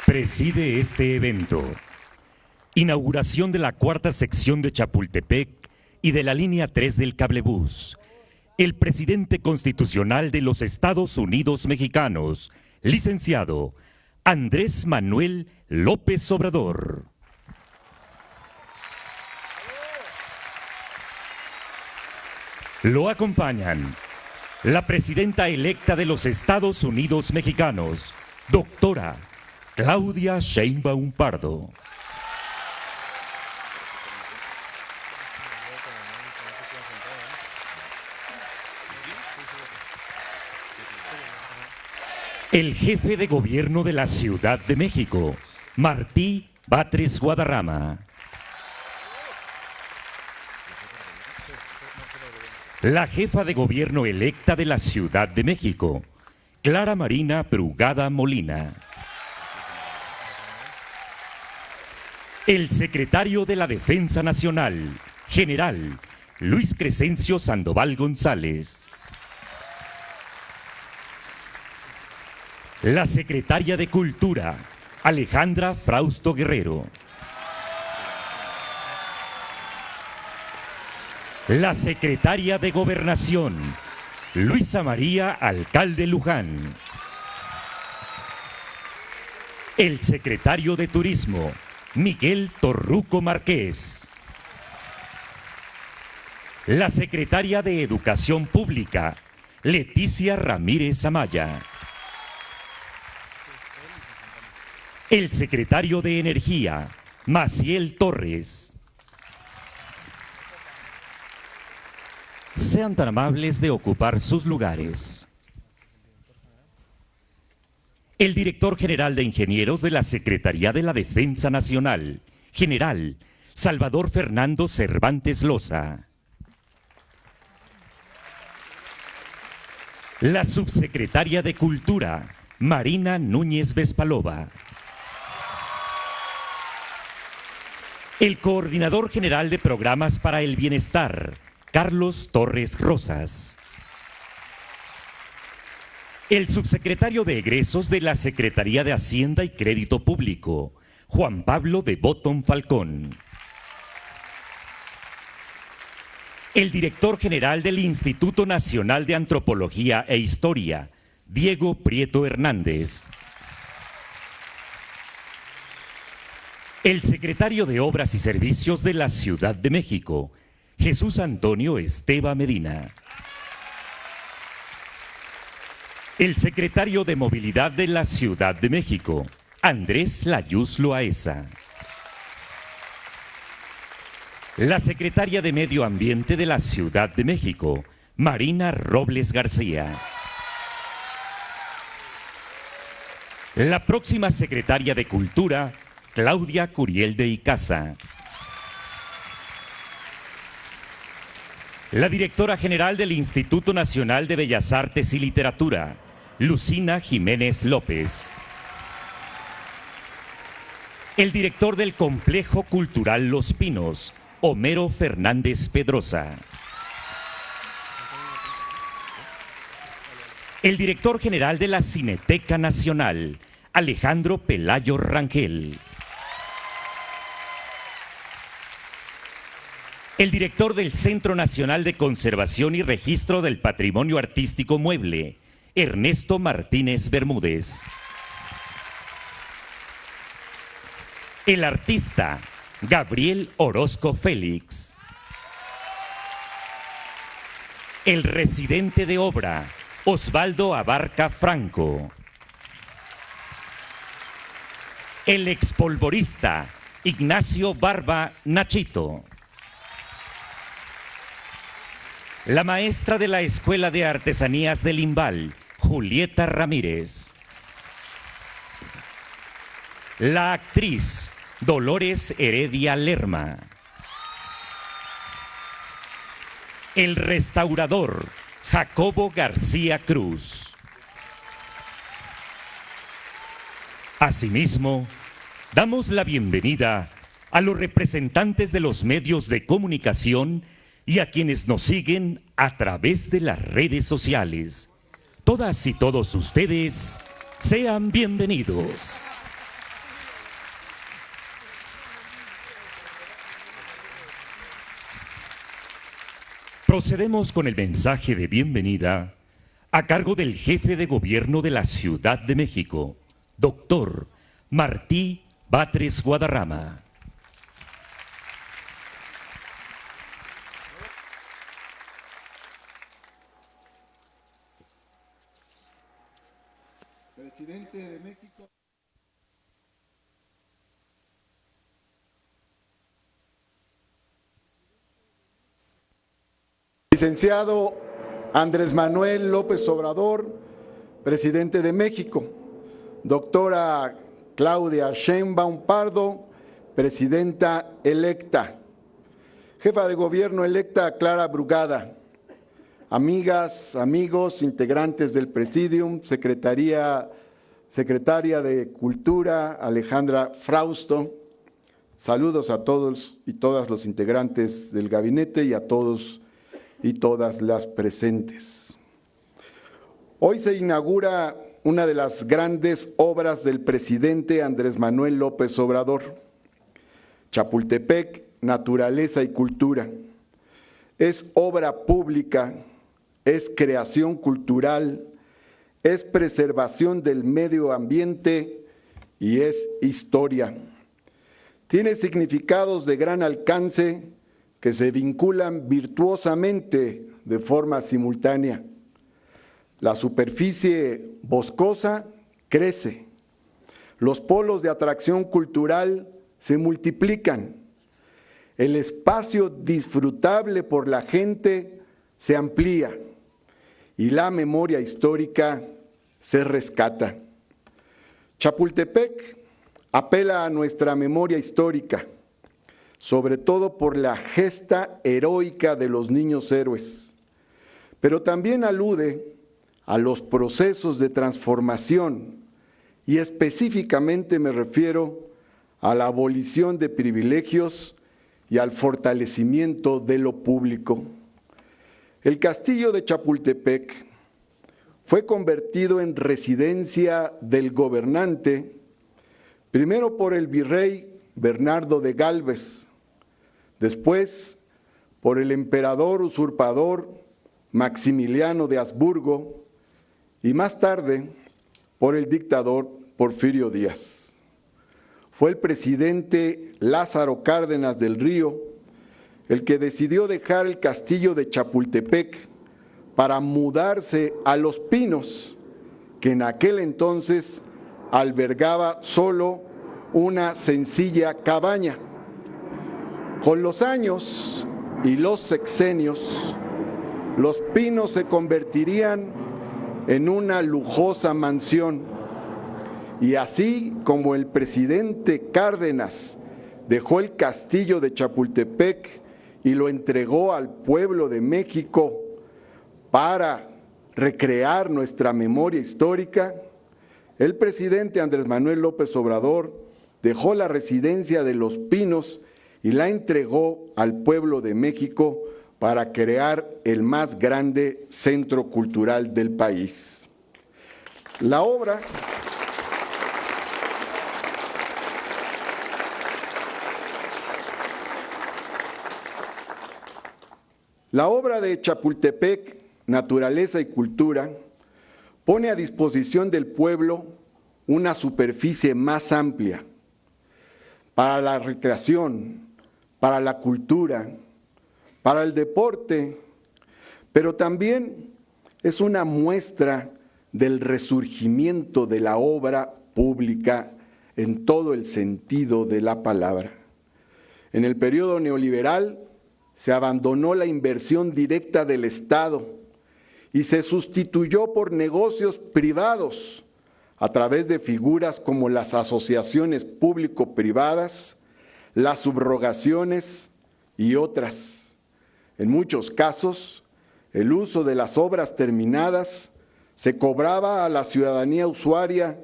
Preside este evento. Inauguración de la cuarta sección de Chapultepec y de la línea 3 del cablebús. El presidente constitucional de los Estados Unidos mexicanos, licenciado Andrés Manuel López Obrador. Lo acompañan la presidenta electa de los Estados Unidos mexicanos, doctora Claudia Sheinbaum Pardo. El jefe de gobierno de la Ciudad de México, Martí Batres Guadarrama. La jefa de gobierno electa de la Ciudad de México, Clara Marina Brugada Molina. El secretario de la Defensa Nacional, general Luis Crescencio Sandoval González. La secretaria de Cultura, Alejandra Frausto Guerrero. La secretaria de Gobernación, Luisa María Alcalde Luján. El secretario de Turismo, Miguel Torruco Márquez. La secretaria de Educación Pública, Leticia Ramírez Amaya. El secretario de Energía, Maciel Torres. Sean tan amables de ocupar sus lugares. El director general de Ingenieros de la Secretaría de la Defensa Nacional, general Salvador Fernando Cervantes Loza. La subsecretaria de Cultura, Marina Núñez Vespalova. El coordinador general de Programas para el Bienestar, Carlos Torres Rosas. El subsecretario de Egresos de la Secretaría de Hacienda y Crédito Público, Juan Pablo de Botton Falcón. El director general del Instituto Nacional de Antropología e Historia, Diego Prieto Hernández. El secretario de Obras y Servicios de la Ciudad de México, Jesús Antonio Esteva Medina. El secretario de Movilidad de la Ciudad de México, Andrés Layuz Loaesa. La secretaria de Medio Ambiente de la Ciudad de México, Marina Robles García. La próxima secretaria de Cultura, Claudia Curiel de Icaza. La directora general del Instituto Nacional de Bellas Artes y Literatura, Lucina Jiménez López. El director del Complejo Cultural Los Pinos, Homero Fernández Pedrosa. El director general de la Cineteca Nacional, Alejandro Pelayo Rangel. El director del Centro Nacional de Conservación y Registro del Patrimonio Artístico Mueble, Ernesto Martínez Bermúdez. El artista, Gabriel Orozco Félix. El residente de obra, Osvaldo Abarca Franco. El expolvorista, Ignacio Barba Nachito. La maestra de la Escuela de Artesanías del Imbal, Julieta Ramírez. La actriz, Dolores Heredia Lerma. El restaurador, Jacobo García Cruz. Asimismo, damos la bienvenida a los representantes de los medios de comunicación y a quienes nos siguen a través de las redes sociales. Todas y todos ustedes, sean bienvenidos. Procedemos con el mensaje de bienvenida a cargo del jefe de gobierno de la Ciudad de México, doctor Martí Batres Guadarrama. Presidente de México. Licenciado Andrés Manuel López Obrador, presidente de México. Doctora Claudia Sheinbaum Pardo, presidenta electa. Jefa de gobierno electa Clara Brugada. Amigas, amigos, integrantes del Presidium, secretaria de Cultura Alejandra Frausto. Saludos a todos y todas los integrantes del gabinete y a todos y todas las presentes. Hoy se inaugura una de las grandes obras del presidente Andrés Manuel López Obrador, Chapultepec, Naturaleza y Cultura. Es obra pública, es creación cultural, es preservación del medio ambiente y es historia. Tiene significados de gran alcance que se vinculan virtuosamente de forma simultánea. La superficie boscosa crece, los polos de atracción cultural se multiplican, el espacio disfrutable por la gente se amplía y la memoria histórica se rescata. Chapultepec apela a nuestra memoria histórica, sobre todo por la gesta heroica de los niños héroes, pero también alude a los procesos de transformación y específicamente me refiero a la abolición de privilegios y al fortalecimiento de lo público. El castillo de Chapultepec fue convertido en residencia del gobernante, primero por el virrey Bernardo de Gálvez, después por el emperador usurpador Maximiliano de Habsburgo y más tarde por el dictador Porfirio Díaz. Fue el presidente Lázaro Cárdenas del Río el que decidió dejar el castillo de Chapultepec para mudarse a Los Pinos, que en aquel entonces albergaba solo una sencilla cabaña. Con los años y los sexenios, Los Pinos se convertirían en una lujosa mansión. Y así como el presidente Cárdenas dejó el castillo de Chapultepec y lo entregó al pueblo de México para recrear nuestra memoria histórica, el presidente Andrés Manuel López Obrador dejó la residencia de Los Pinos y la entregó al pueblo de México para crear el más grande centro cultural del país. La obra de Chapultepec, Naturaleza y Cultura, pone a disposición del pueblo una superficie más amplia para la recreación, para la cultura, para el deporte, pero también es una muestra del resurgimiento de la obra pública en todo el sentido de la palabra. En el periodo neoliberal se abandonó la inversión directa del Estado y se sustituyó por negocios privados a través de figuras como las asociaciones público-privadas, las subrogaciones y otras. En muchos casos, el uso de las obras terminadas se cobraba a la ciudadanía usuaria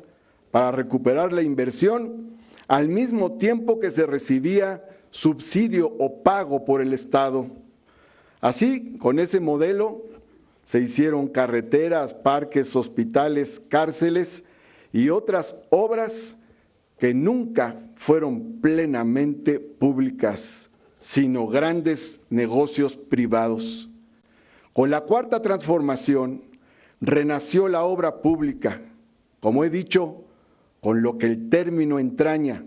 para recuperar la inversión, al mismo tiempo que se recibía subsidio o pago por el Estado. Así, con ese modelo, se hicieron carreteras, parques, hospitales, cárceles y otras obras que nunca fueron plenamente públicas, sino grandes negocios privados. Con la Cuarta Transformación renació la obra pública, como he dicho, con lo que el término entraña,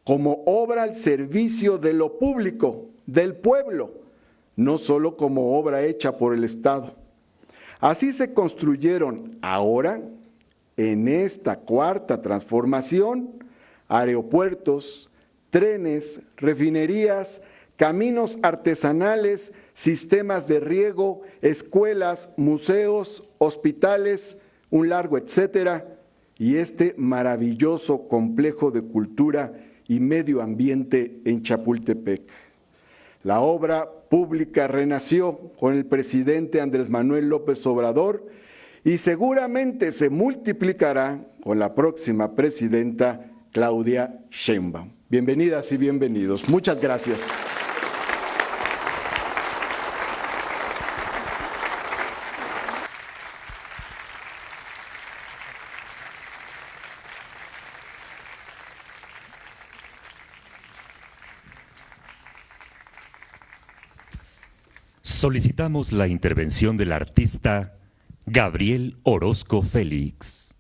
como obra al servicio de lo público, del pueblo, no solo como obra hecha por el Estado. Así se construyeron ahora, en esta Cuarta Transformación, aeropuertos, trenes, refinerías, caminos artesanales, sistemas de riego, escuelas, museos, hospitales, un largo etcétera, y este maravilloso complejo de cultura y medio ambiente en Chapultepec. La obra pública renació con el presidente Andrés Manuel López Obrador y seguramente se multiplicará con la próxima presidenta Claudia Sheinbaum. Bienvenidas y bienvenidos. Muchas gracias. Solicitamos la intervención del artista Gabriel Orozco Félix.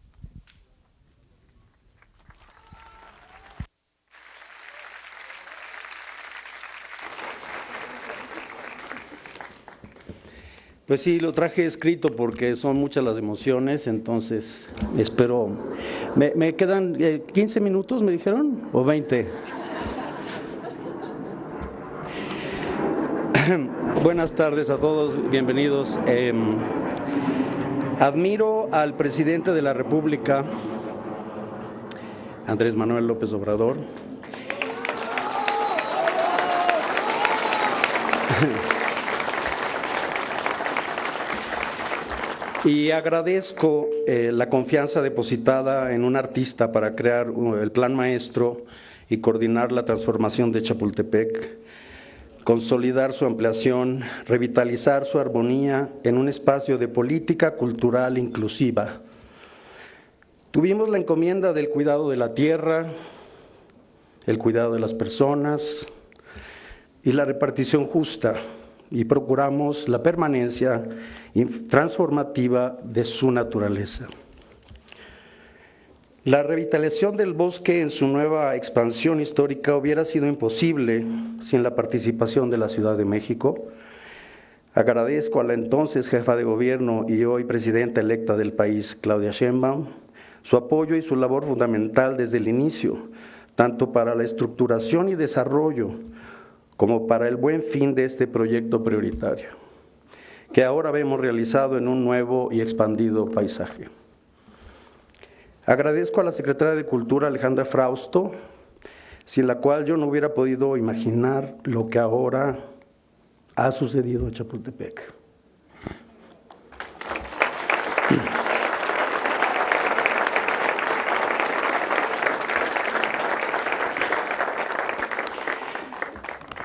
Pues sí, lo traje escrito porque son muchas las emociones, entonces espero. ¿Me quedan 15 minutos, me dijeron? ¿O 20? Buenas tardes a todos, bienvenidos. Admiro al presidente de la República, Andrés Manuel López Obrador. Y agradezco la confianza depositada en un artista para crear el plan maestro y coordinar la transformación de Chapultepec, consolidar su ampliación, revitalizar su armonía en un espacio de política cultural inclusiva. Tuvimos la encomienda del cuidado de la tierra, el cuidado de las personas y la repartición justa, y procuramos la permanencia transformativa de su naturaleza. La revitalización del bosque en su nueva expansión histórica hubiera sido imposible sin la participación de la Ciudad de México. Agradezco a la entonces jefa de gobierno y hoy presidenta electa del país, Claudia Sheinbaum, su apoyo y su labor fundamental desde el inicio, tanto para la estructuración y desarrollo como para el buen fin de este proyecto prioritario, que ahora vemos realizado en un nuevo y expandido paisaje. Agradezco a la secretaria de Cultura, Alejandra Frausto, sin la cual yo no hubiera podido imaginar lo que ahora ha sucedido en Chapultepec.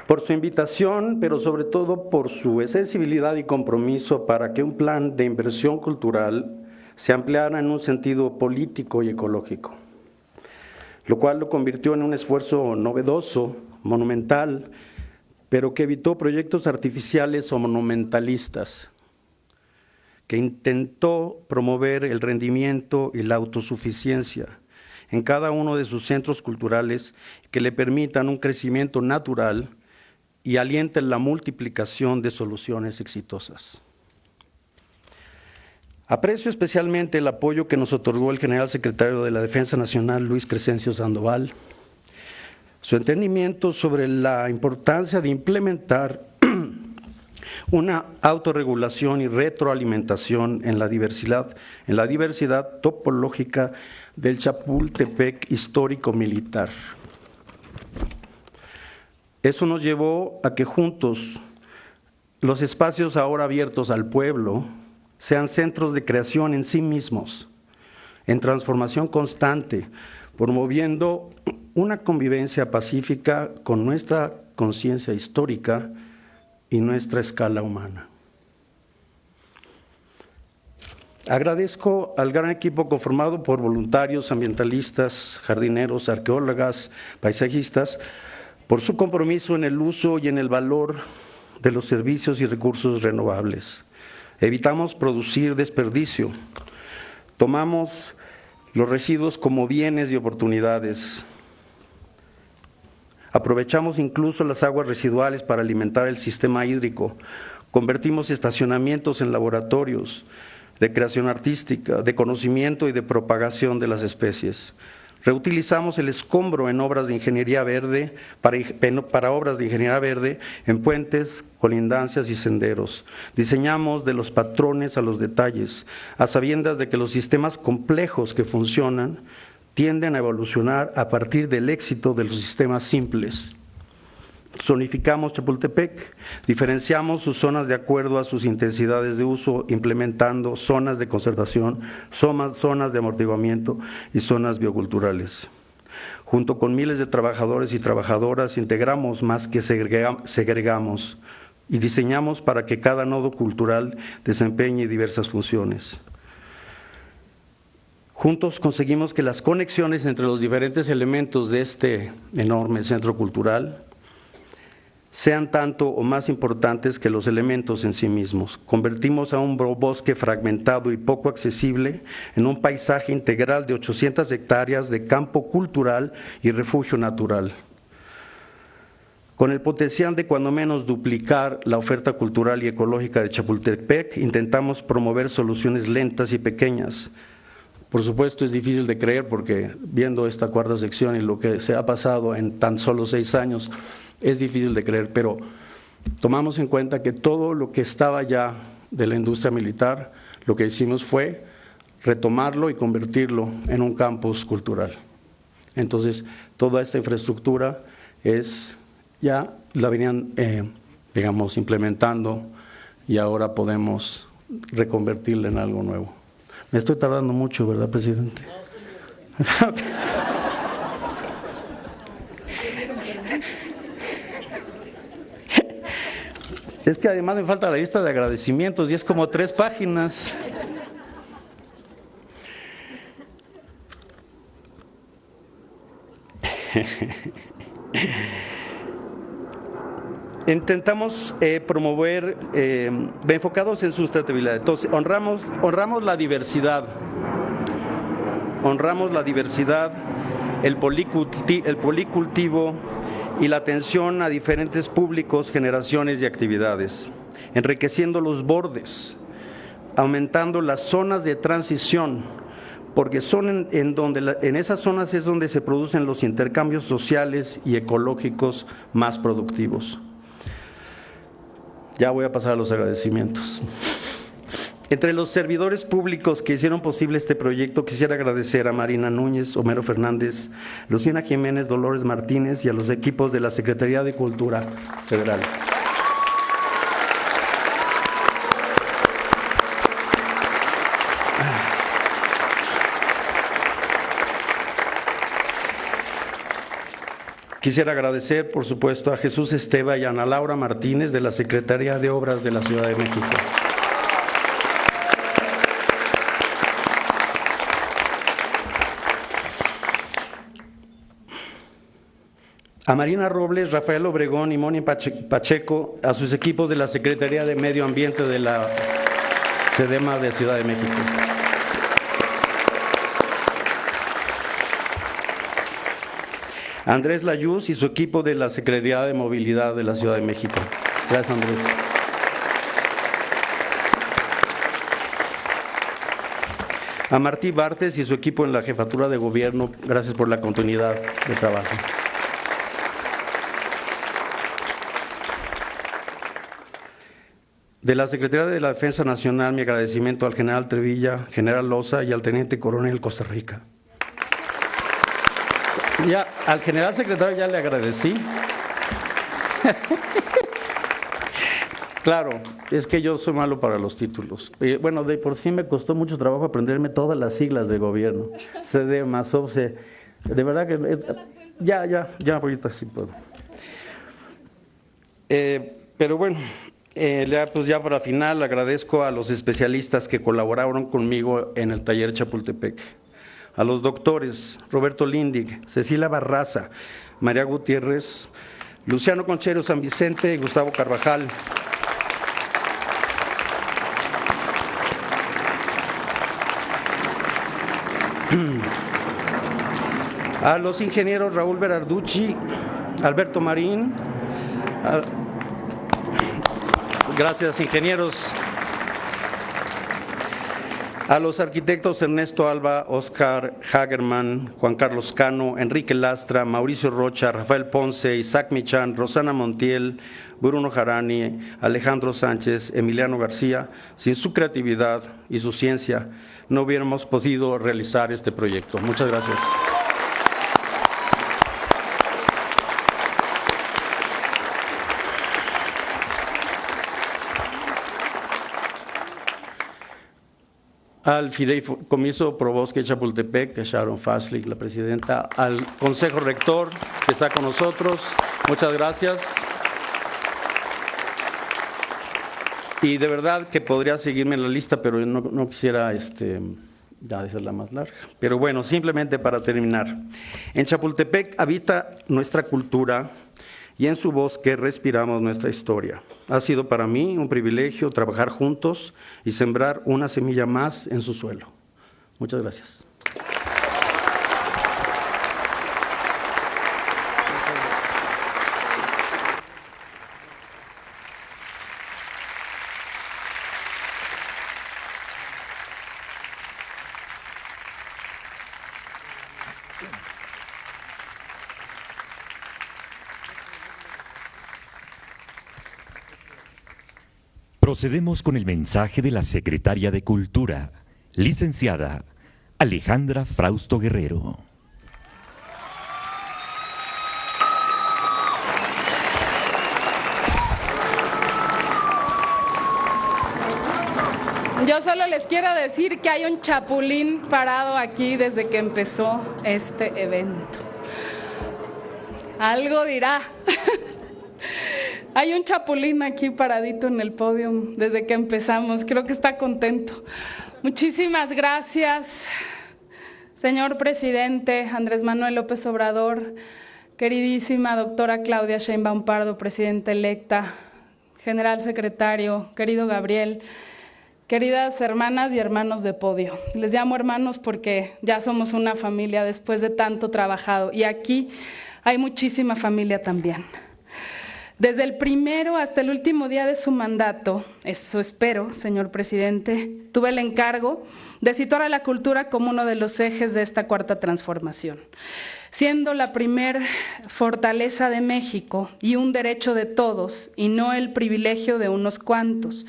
Por su invitación, pero sobre todo por su sensibilidad y compromiso para que un plan de inversión cultural se ampliara en un sentido político y ecológico, lo cual lo convirtió en un esfuerzo novedoso, monumental, pero que evitó proyectos artificiales o monumentalistas, que intentó promover el rendimiento y la autosuficiencia en cada uno de sus centros culturales que le permitan un crecimiento natural y alienten la multiplicación de soluciones exitosas. Aprecio especialmente el apoyo que nos otorgó el general secretario de la Defensa Nacional, Luis Crescencio Sandoval, su entendimiento sobre la importancia de implementar una autorregulación y retroalimentación en la diversidad topológica del Chapultepec histórico militar. Eso nos llevó a que juntos los espacios ahora abiertos al pueblo sean centros de creación en sí mismos, en transformación constante, promoviendo una convivencia pacífica con nuestra conciencia histórica y nuestra escala humana. Agradezco al gran equipo conformado por voluntarios, ambientalistas, jardineros, arqueólogas, paisajistas, por su compromiso en el uso y en el valor de los servicios y recursos renovables, Evitamos producir desperdicio. Tomamos los residuos como bienes y oportunidades. Aprovechamos incluso las aguas residuales para alimentar el sistema hídrico. Convertimos estacionamientos en laboratorios de creación artística, de conocimiento y de propagación de las especies. Reutilizamos el escombro en obras de ingeniería verde, para obras de ingeniería verde, en puentes, colindancias y senderos. Diseñamos de los patrones a los detalles, a sabiendas de que los sistemas complejos que funcionan tienden a evolucionar a partir del éxito de los sistemas simples. Zonificamos Chapultepec, diferenciamos sus zonas de acuerdo a sus intensidades de uso, implementando zonas de conservación, zonas de amortiguamiento y zonas bioculturales. Junto con miles de trabajadores y trabajadoras, integramos más que segregamos y diseñamos para que cada nodo cultural desempeñe diversas funciones. Juntos conseguimos que las conexiones entre los diferentes elementos de este enorme centro cultural sean tanto o más importantes que los elementos en sí mismos. Convertimos a un bosque fragmentado y poco accesible en un paisaje integral de 800 hectáreas de campo cultural y refugio natural. Con el potencial de cuando menos duplicar la oferta cultural y ecológica de Chapultepec, intentamos promover soluciones lentas y pequeñas. Por supuesto es difícil de creer porque viendo esta cuarta sección y lo que se ha pasado en tan solo 6 años, es difícil de creer, pero tomamos en cuenta que todo lo que estaba ya de la industria militar, lo que hicimos fue retomarlo y convertirlo en un campus cultural. Entonces, toda esta infraestructura ya la venían, digamos, implementando y ahora podemos reconvertirla en algo nuevo. Me estoy tardando mucho, ¿verdad, presidente? Es que además me falta la lista de agradecimientos y es como 3 páginas. Intentamos promover, enfocados en sustentabilidad. Entonces, honramos la diversidad. Honramos la diversidad, el policultivo y la atención a diferentes públicos, generaciones y actividades, enriqueciendo los bordes, aumentando las zonas de transición, porque son en esas zonas es donde se producen los intercambios sociales y ecológicos más productivos. Ya voy a pasar a los agradecimientos. Entre los servidores públicos que hicieron posible este proyecto, quisiera agradecer a Marina Núñez, Homero Fernández, Lucina Jiménez, Dolores Martínez y a los equipos de la Secretaría de Cultura Federal. Quisiera agradecer, por supuesto, a Jesús Esteva y a Ana Laura Martínez de la Secretaría de Obras de la Ciudad de México. A Marina Robles, Rafael Obregón y Moni Pacheco, a sus equipos de la Secretaría de Medio Ambiente de la SEDEMA de Ciudad de México. Andrés Layuz y su equipo de la Secretaría de Movilidad de la Ciudad de México. Gracias, Andrés. A Martí Bartes y su equipo en la Jefatura de Gobierno, gracias por la continuidad de trabajo. De la Secretaría de la Defensa Nacional, mi agradecimiento al general Trevilla, general Loza y al teniente coronel Costa Rica. Ya, al general secretario ya le agradecí. Claro, es que yo soy malo para los títulos. Bueno, de por sí me costó mucho trabajo aprenderme todas las siglas de gobierno. SEDEMA, SOBSE, de verdad que ya ahorita sí puedo. Pero bueno, pues ya para final agradezco a los especialistas que colaboraron conmigo en el taller Chapultepec. A los doctores Roberto Lindig, Cecilia Barraza, María Gutiérrez, Luciano Conchero San Vicente y Gustavo Carvajal. A los ingenieros Raúl Berarducci, Alberto Marín, gracias ingenieros. A los arquitectos Ernesto Alba, Oscar Hagerman, Juan Carlos Cano, Enrique Lastra, Mauricio Rocha, Rafael Ponce, Isaac Michan, Rosana Montiel, Bruno Jarani, Alejandro Sánchez, Emiliano García, sin su creatividad y su ciencia no hubiéramos podido realizar este proyecto. Muchas gracias. Al Fideicomiso Pro Bosque Chapultepec, Sharon Faslick, la presidenta, al Consejo Rector que está con nosotros, muchas gracias. Y de verdad que podría seguirme en la lista, pero no quisiera ya hacerla más larga. Pero bueno, simplemente para terminar, en Chapultepec habita nuestra cultura y en su bosque respiramos nuestra historia. Ha sido para mí un privilegio trabajar juntos y sembrar una semilla más en su suelo. Muchas gracias. Procedemos con el mensaje de la Secretaria de Cultura, licenciada Alejandra Frausto Guerrero. Yo solo les quiero decir que hay un chapulín parado aquí desde que empezó este evento. Algo dirá. Hay un chapulín aquí paradito en el podio desde que empezamos. Creo que está contento. Muchísimas gracias, señor presidente Andrés Manuel López Obrador, queridísima doctora Claudia Sheinbaum Pardo, presidenta electa, general secretario, querido Gabriel, queridas hermanas y hermanos de podio. Les llamo hermanos porque ya somos una familia después de tanto trabajado y aquí hay muchísima familia también. Desde el primero hasta el último día de su mandato, eso espero, señor presidente, tuve el encargo de situar a la cultura como uno de los ejes de esta cuarta transformación, siendo la primer fortaleza de México y un derecho de todos y no el privilegio de unos cuantos,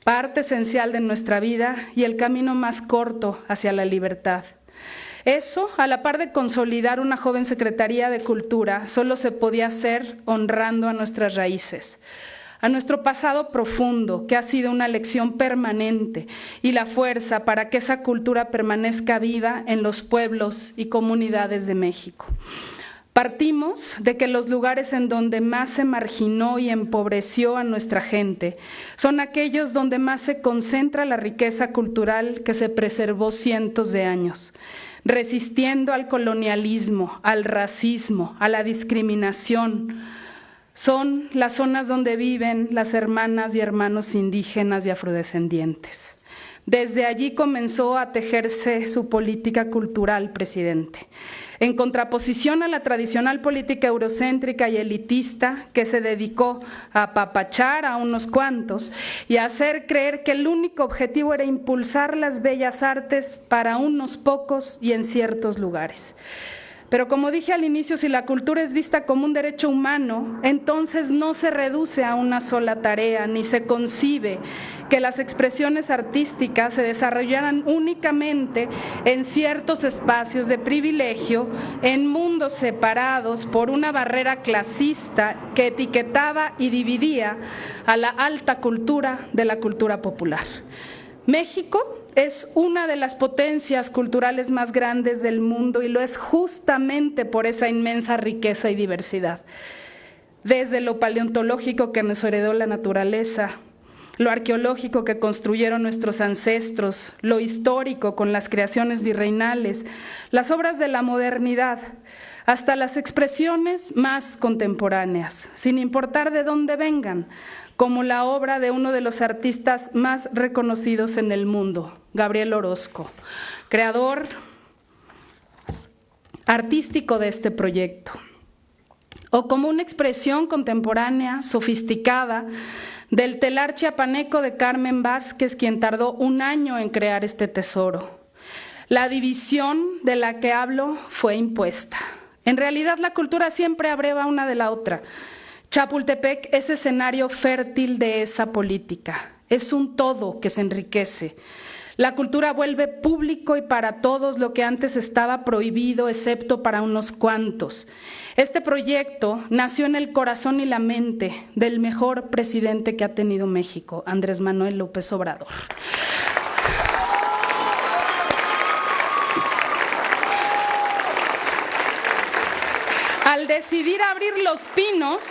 parte esencial de nuestra vida y el camino más corto hacia la libertad. Eso, a la par de consolidar una joven Secretaría de Cultura, solo se podía hacer honrando a nuestras raíces, a nuestro pasado profundo, que ha sido una lección permanente y la fuerza para que esa cultura permanezca viva en los pueblos y comunidades de México. Partimos de que los lugares en donde más se marginó y empobreció a nuestra gente son aquellos donde más se concentra la riqueza cultural que se preservó cientos de años, resistiendo al colonialismo, al racismo, a la discriminación. Son las zonas donde viven las hermanas y hermanos indígenas y afrodescendientes. Desde allí comenzó a tejerse su política cultural, presidente, en contraposición a la tradicional política eurocéntrica y elitista que se dedicó a apapachar a unos cuantos y a hacer creer que el único objetivo era impulsar las bellas artes para unos pocos y en ciertos lugares. Pero como dije al inicio, si la cultura es vista como un derecho humano, entonces no se reduce a una sola tarea, ni se concibe que las expresiones artísticas se desarrollaran únicamente en ciertos espacios de privilegio, en mundos separados por una barrera clasista que etiquetaba y dividía a la alta cultura de la cultura popular. México es una de las potencias culturales más grandes del mundo y lo es justamente por esa inmensa riqueza y diversidad. Desde lo paleontológico que nos heredó la naturaleza, lo arqueológico que construyeron nuestros ancestros, lo histórico con las creaciones virreinales, las obras de la modernidad, hasta las expresiones más contemporáneas, sin importar de dónde vengan, como la obra de uno de los artistas más reconocidos en el mundo, Gabriel Orozco, creador artístico de este proyecto, o como una expresión contemporánea, sofisticada, del telar chiapaneco de Carmen Vázquez, quien tardó 1 año en crear este tesoro. La división de la que hablo fue impuesta. En realidad, la cultura siempre abreva una de la otra. Chapultepec es escenario fértil de esa política. Es un todo que se enriquece. La cultura vuelve público y para todos lo que antes estaba prohibido, excepto para unos cuantos. Este proyecto nació en el corazón y la mente del mejor presidente que ha tenido México, Andrés Manuel López Obrador. Al decidir abrir Los Pinos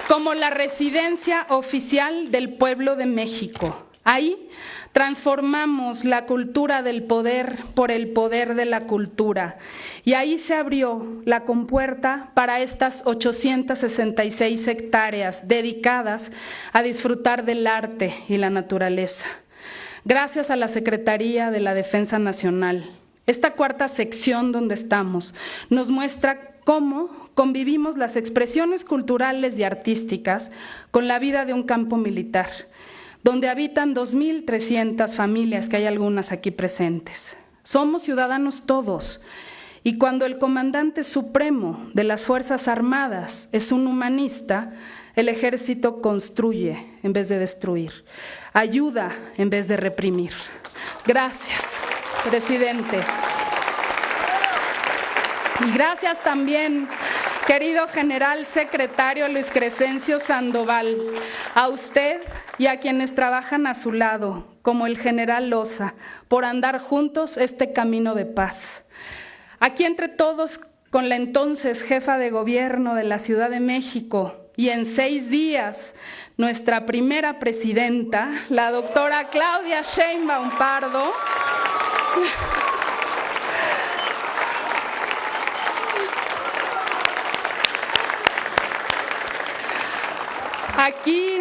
como la residencia oficial del pueblo de México, ahí transformamos la cultura del poder por el poder de la cultura. Y ahí se abrió la compuerta para estas 866 hectáreas dedicadas a disfrutar del arte y la naturaleza. Gracias a la Secretaría de la Defensa Nacional, esta 4ª sección donde estamos nos muestra cómo convivimos las expresiones culturales y artísticas con la vida de un campo militar, donde habitan 2.300 familias, que hay algunas aquí presentes. Somos ciudadanos todos, y cuando el comandante supremo de las Fuerzas Armadas es un humanista, el ejército construye en vez de destruir, ayuda en vez de reprimir. Gracias, presidente. Y gracias también, querido general secretario Luis Crescencio Sandoval, a usted y a quienes trabajan a su lado, como el general Loza, por andar juntos este camino de paz. Aquí entre todos, con la entonces jefa de gobierno de la Ciudad de México, y en 6 días, nuestra primera presidenta, la doctora Claudia Sheinbaum Pardo, aquí,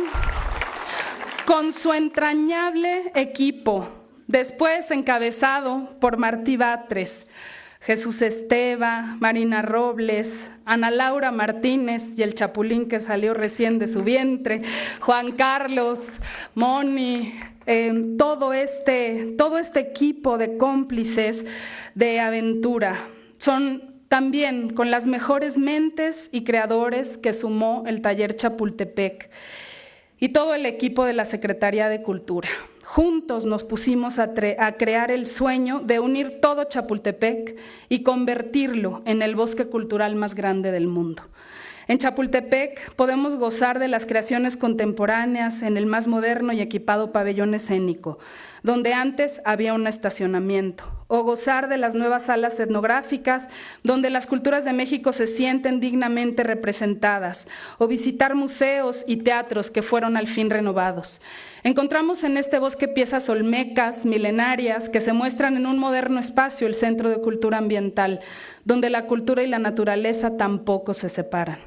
con su entrañable equipo, después encabezado por Martí Batres, Jesús Esteva, Marina Robles, Ana Laura Martínez y el chapulín que salió recién de su vientre, Juan Carlos, Moni, todo este equipo de cómplices de aventura. Son también con las mejores mentes y creadores que sumó el Taller Chapultepec y todo el equipo de la Secretaría de Cultura. Juntos nos pusimos a crear el sueño de unir todo Chapultepec y convertirlo en el bosque cultural más grande del mundo. En Chapultepec podemos gozar de las creaciones contemporáneas en el más moderno y equipado pabellón escénico, donde antes había un estacionamiento, o gozar de las nuevas salas etnográficas, donde las culturas de México se sienten dignamente representadas, o visitar museos y teatros que fueron al fin renovados. Encontramos en este bosque piezas olmecas, milenarias, que se muestran en un moderno espacio, el Centro de Cultura Ambiental, donde la cultura y la naturaleza tampoco se separan.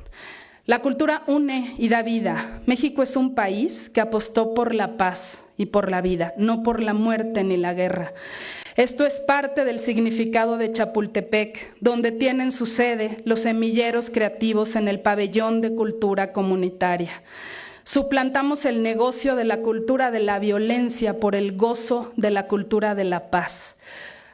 La cultura une y da vida. México es un país que apostó por la paz y por la vida, no por la muerte ni la guerra. Esto es parte del significado de Chapultepec, donde tienen su sede los semilleros creativos en el pabellón de cultura comunitaria. Suplantamos el negocio de la cultura de la violencia por el gozo de la cultura de la paz.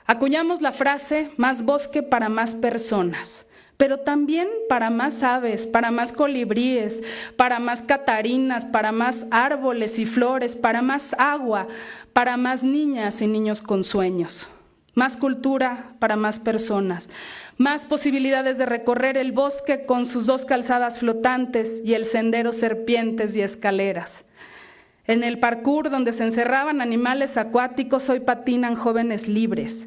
Acuñamos la frase, más bosque para más personas, pero también para más aves, para más colibríes, para más catarinas, para más árboles y flores, para más agua, para más niñas y niños con sueños. Más cultura para más personas, más posibilidades de recorrer el bosque con sus 2 calzadas flotantes y el sendero serpientes y escaleras. En el parkour donde se encerraban animales acuáticos, hoy patinan jóvenes libres.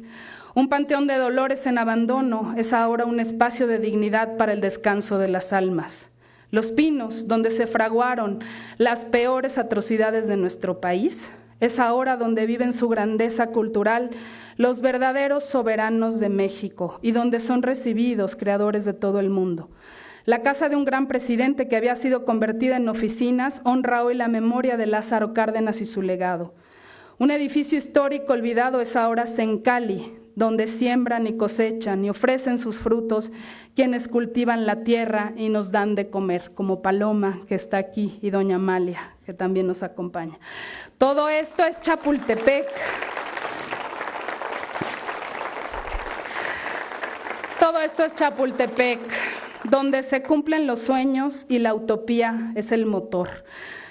Un panteón de dolores en abandono es ahora un espacio de dignidad para el descanso de las almas. Los Pinos, donde se fraguaron las peores atrocidades de nuestro país, es ahora donde viven su grandeza cultural los verdaderos soberanos de México y donde son recibidos creadores de todo el mundo. La casa de un gran presidente que había sido convertida en oficinas honra hoy la memoria de Lázaro Cárdenas y su legado. Un edificio histórico olvidado es ahora Sencali, donde siembran y cosechan y ofrecen sus frutos quienes cultivan la tierra y nos dan de comer, como Paloma, que está aquí, y doña Amalia, que también nos acompaña. Todo esto es Chapultepec. Todo esto es Chapultepec, donde se cumplen los sueños y la utopía es el motor.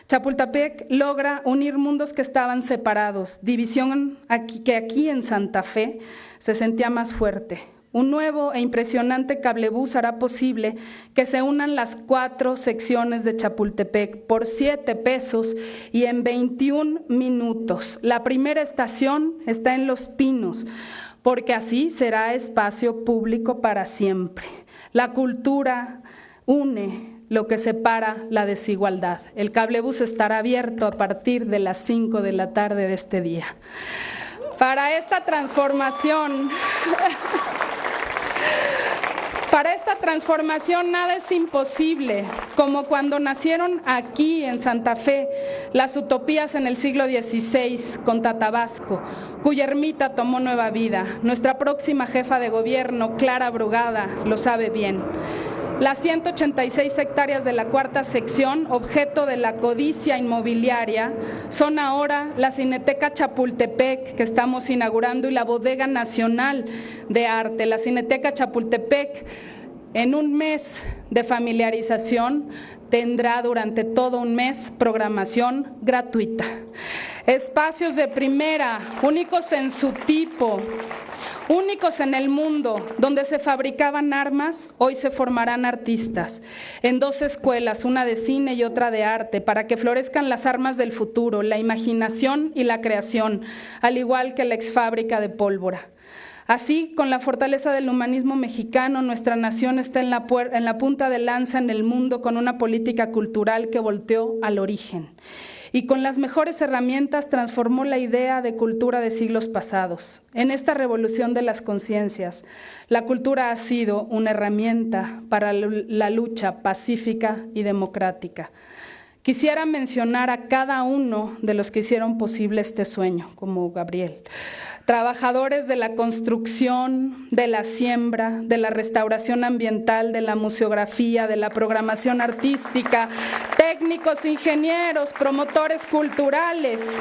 Chapultepec logra unir mundos que estaban separados, división que aquí en Santa Fe se sentía más fuerte. Un nuevo e impresionante cablebús hará posible que se unan las 4 secciones de Chapultepec por 7 pesos y en 21 minutos. La primera estación está en Los Pinos, porque así será espacio público para siempre. La cultura une lo que separa la desigualdad. El cablebús estará abierto a partir de las 5 de la tarde de este día. Para esta transformación nada es imposible, como cuando nacieron aquí en Santa Fe las utopías en el siglo XVI con Tatabasco, cuya ermita tomó nueva vida. Nuestra próxima jefa de gobierno, Clara Brugada, lo sabe bien. Las 186 hectáreas de la 4ª sección, objeto de la codicia inmobiliaria, son ahora la Cineteca Chapultepec, que estamos inaugurando, y la Bodega Nacional de Arte. La Cineteca Chapultepec, en un mes de familiarización, tendrá durante todo un mes programación gratuita. Espacios de primera, únicos en su tipo, únicos en el mundo, donde se fabricaban armas, hoy se formarán artistas. En 2 escuelas, una de cine y otra de arte, para que florezcan las armas del futuro, la imaginación y la creación, al igual que la exfábrica de pólvora. Así, con la fortaleza del humanismo mexicano, nuestra nación está en la punta de lanza en el mundo con una política cultural que volteó al origen. Y con las mejores herramientas transformó la idea de cultura de siglos pasados. En esta revolución de las conciencias, la cultura ha sido una herramienta para la lucha pacífica y democrática. Quisiera mencionar a cada uno de los que hicieron posible este sueño, como Gabriel. Trabajadores de la construcción, de la siembra, de la restauración ambiental, de la museografía, de la programación artística, técnicos, ingenieros, promotores culturales,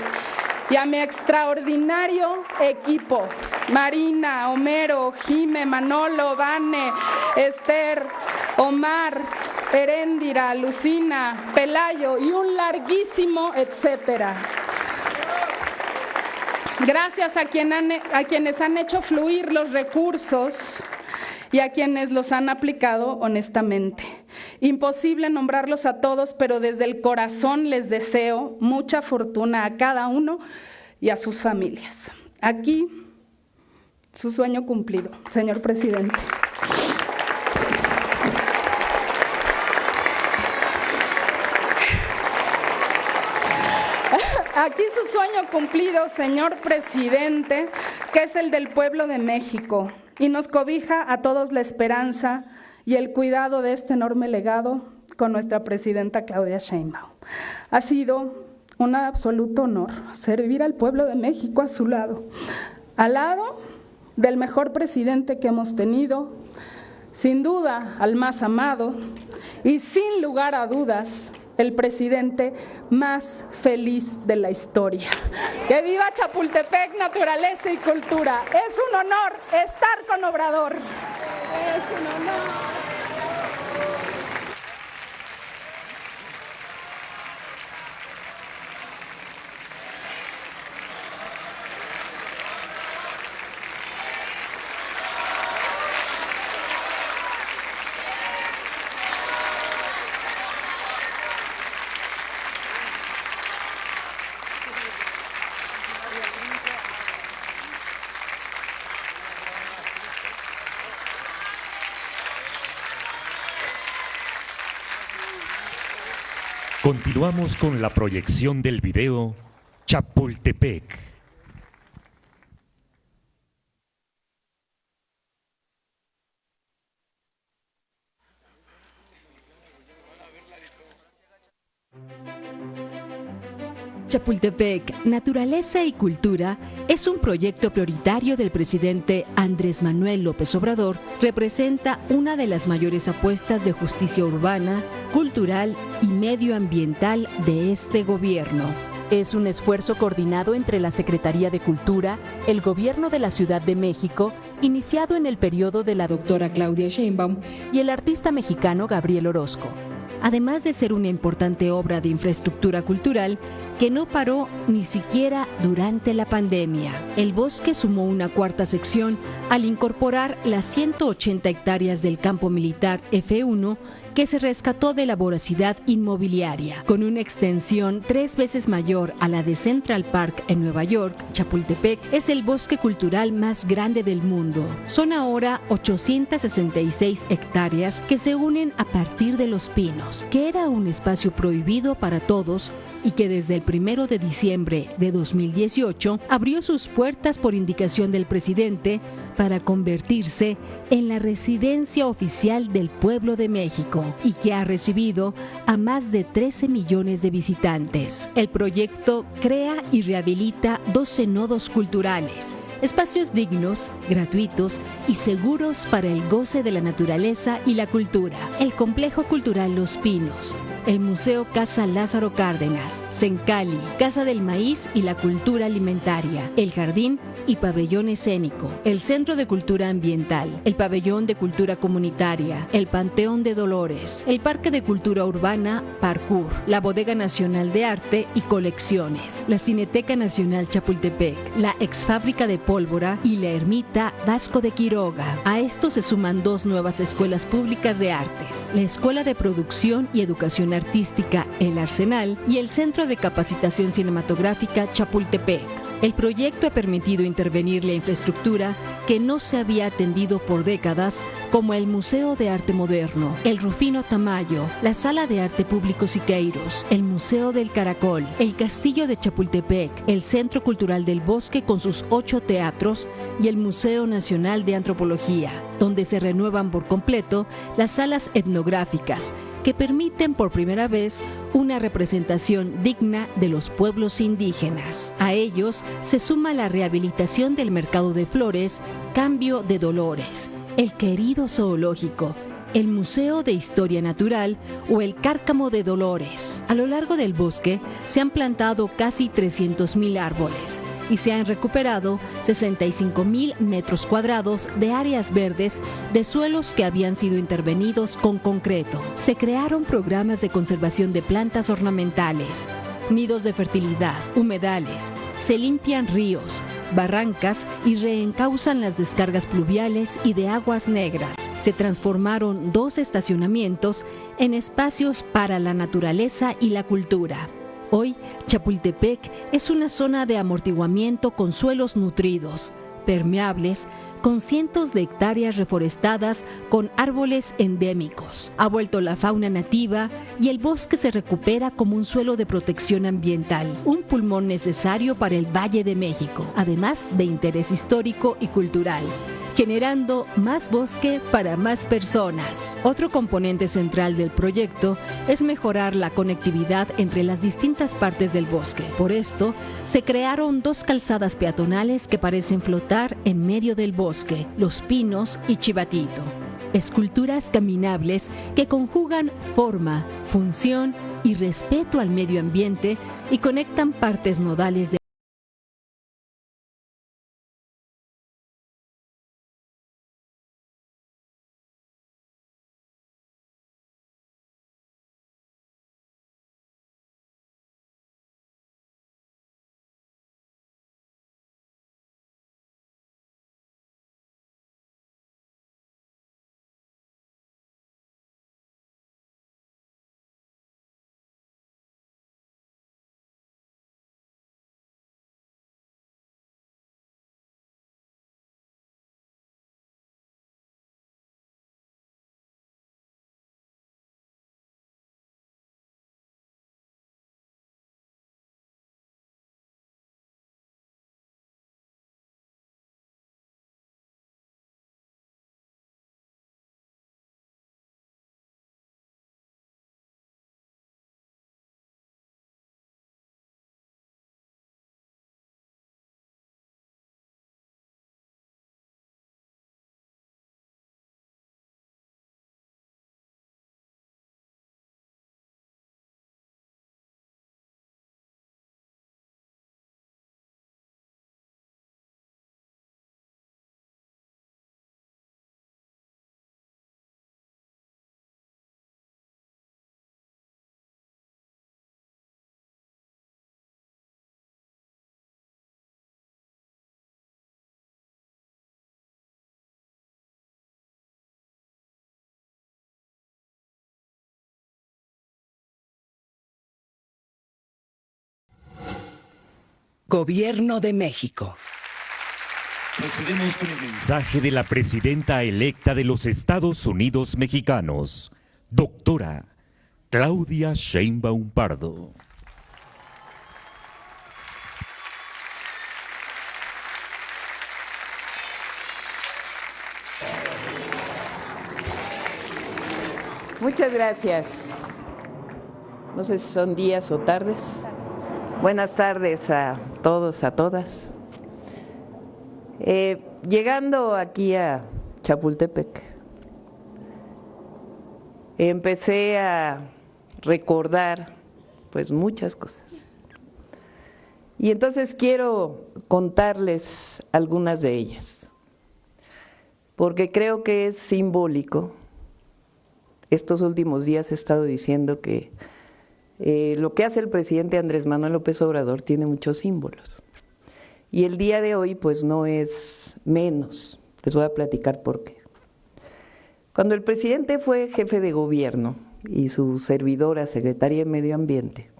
y a mi extraordinario equipo, Marina, Homero, Jime, Manolo, Vane, Esther, Omar, Heréndira, Lucina, Pelayo y un larguísimo etcétera. Gracias a quienes han hecho fluir los recursos y a quienes los han aplicado honestamente. Imposible nombrarlos a todos, pero desde el corazón les deseo mucha fortuna a cada uno y a sus familias. Aquí, su sueño cumplido, señor presidente. Aquí su sueño cumplido, señor presidente, que es el del pueblo de México, y nos cobija a todos la esperanza y el cuidado de este enorme legado con nuestra presidenta Claudia Sheinbaum. Ha sido un absoluto honor servir al pueblo de México a su lado, al lado del mejor presidente que hemos tenido, sin duda al más amado y sin lugar a dudas el presidente más feliz de la historia. ¡Que viva Chapultepec, naturaleza y cultura! Es un honor estar con Obrador. Es un honor. Continuamos con la proyección del video Chapultepec. Chapultepec, Naturaleza y Cultura es un proyecto prioritario del presidente Andrés Manuel López Obrador. Representa una de las mayores apuestas de justicia urbana, cultural y medioambiental de este gobierno. Es un esfuerzo coordinado entre la Secretaría de Cultura, el Gobierno de la Ciudad de México, iniciado en el periodo de la doctora Claudia Sheinbaum, y el artista mexicano Gabriel Orozco. Además de ser una importante obra de infraestructura cultural que no paró ni siquiera durante la pandemia. El bosque sumó una cuarta sección al incorporar las 180 hectáreas del campo militar F1 que se rescató de la voracidad inmobiliaria. Con una extensión 3 veces mayor a la de Central Park en Nueva York, Chapultepec es el bosque cultural más grande del mundo. Son ahora 866 hectáreas que se unen a partir de Los Pinos, que era un espacio prohibido para todos y que desde el 1 de diciembre de 2018 abrió sus puertas por indicación del presidente para convertirse en la residencia oficial del pueblo de México y que ha recibido a más de 13 millones de visitantes. El proyecto crea y rehabilita 12 nodos culturales, espacios dignos, gratuitos y seguros para el goce de la naturaleza y la cultura. El Complejo Cultural Los Pinos, el Museo Casa Lázaro Cárdenas, Sencali, Casa del Maíz y la Cultura Alimentaria, el Jardín y Pabellón Escénico, el Centro de Cultura Ambiental, el Pabellón de Cultura Comunitaria, el Panteón de Dolores, el Parque de Cultura Urbana Parkour, la Bodega Nacional de Arte y Colecciones, la Cineteca Nacional Chapultepec, la Exfábrica de Pólvora y la Ermita Vasco de Quiroga. A esto se suman 2 nuevas escuelas públicas de artes, la Escuela de Producción y Educación Artística El Arsenal y el Centro de Capacitación Cinematográfica Chapultepec. El proyecto ha permitido intervenir la infraestructura que no se había atendido por décadas, como el Museo de Arte Moderno, el Rufino Tamayo, la Sala de Arte Público Siqueiros, el Museo del Caracol, el Castillo de Chapultepec, el Centro Cultural del Bosque con sus 8 teatros y el Museo Nacional de Antropología, donde se renuevan por completo las salas etnográficas, que permiten por primera vez una representación digna de los pueblos indígenas. A ellos se suma la rehabilitación del Mercado de Flores, Cambio de Dolores, el querido zoológico, el Museo de Historia Natural o el Cárcamo de Dolores. A lo largo del bosque se han plantado casi 300,000 árboles y se han recuperado 65,000 metros cuadrados de áreas verdes de suelos que habían sido intervenidos con concreto. Se crearon programas de conservación de plantas ornamentales, nidos de fertilidad, humedales, se limpian ríos, barrancas y reencauzan las descargas pluviales y de aguas negras. Se transformaron 2 estacionamientos en espacios para la naturaleza y la cultura. Hoy, Chapultepec es una zona de amortiguamiento con suelos nutridos, permeables, con cientos de hectáreas reforestadas con árboles endémicos. Ha vuelto la fauna nativa y el bosque se recupera como un suelo de protección ambiental, un pulmón necesario para el Valle de México, además de interés histórico y cultural, generando más bosque para más personas. Otro componente central del proyecto es mejorar la conectividad entre las distintas partes del bosque. Por esto, se crearon 2 calzadas peatonales que parecen flotar en medio del bosque, Los Pinos y Chivatito. Esculturas caminables que conjugan forma, función y respeto al medio ambiente y conectan partes nodales de Gobierno de México. Procedemos con el mensaje de la presidenta electa de los Estados Unidos mexicanos, doctora Claudia Sheinbaum Pardo. Muchas gracias. No sé si son días o tardes. Buenas tardes a todos, a todas. Llegando aquí a Chapultepec, empecé a recordar pues muchas cosas. Y entonces quiero contarles algunas de ellas, porque creo que es simbólico. Estos últimos días he estado diciendo que lo que hace el presidente Andrés Manuel López Obrador tiene muchos símbolos. Y el día de hoy pues no es menos. Les voy a platicar por qué. Cuando el presidente fue jefe de gobierno y su servidora secretaria de Medio Ambiente,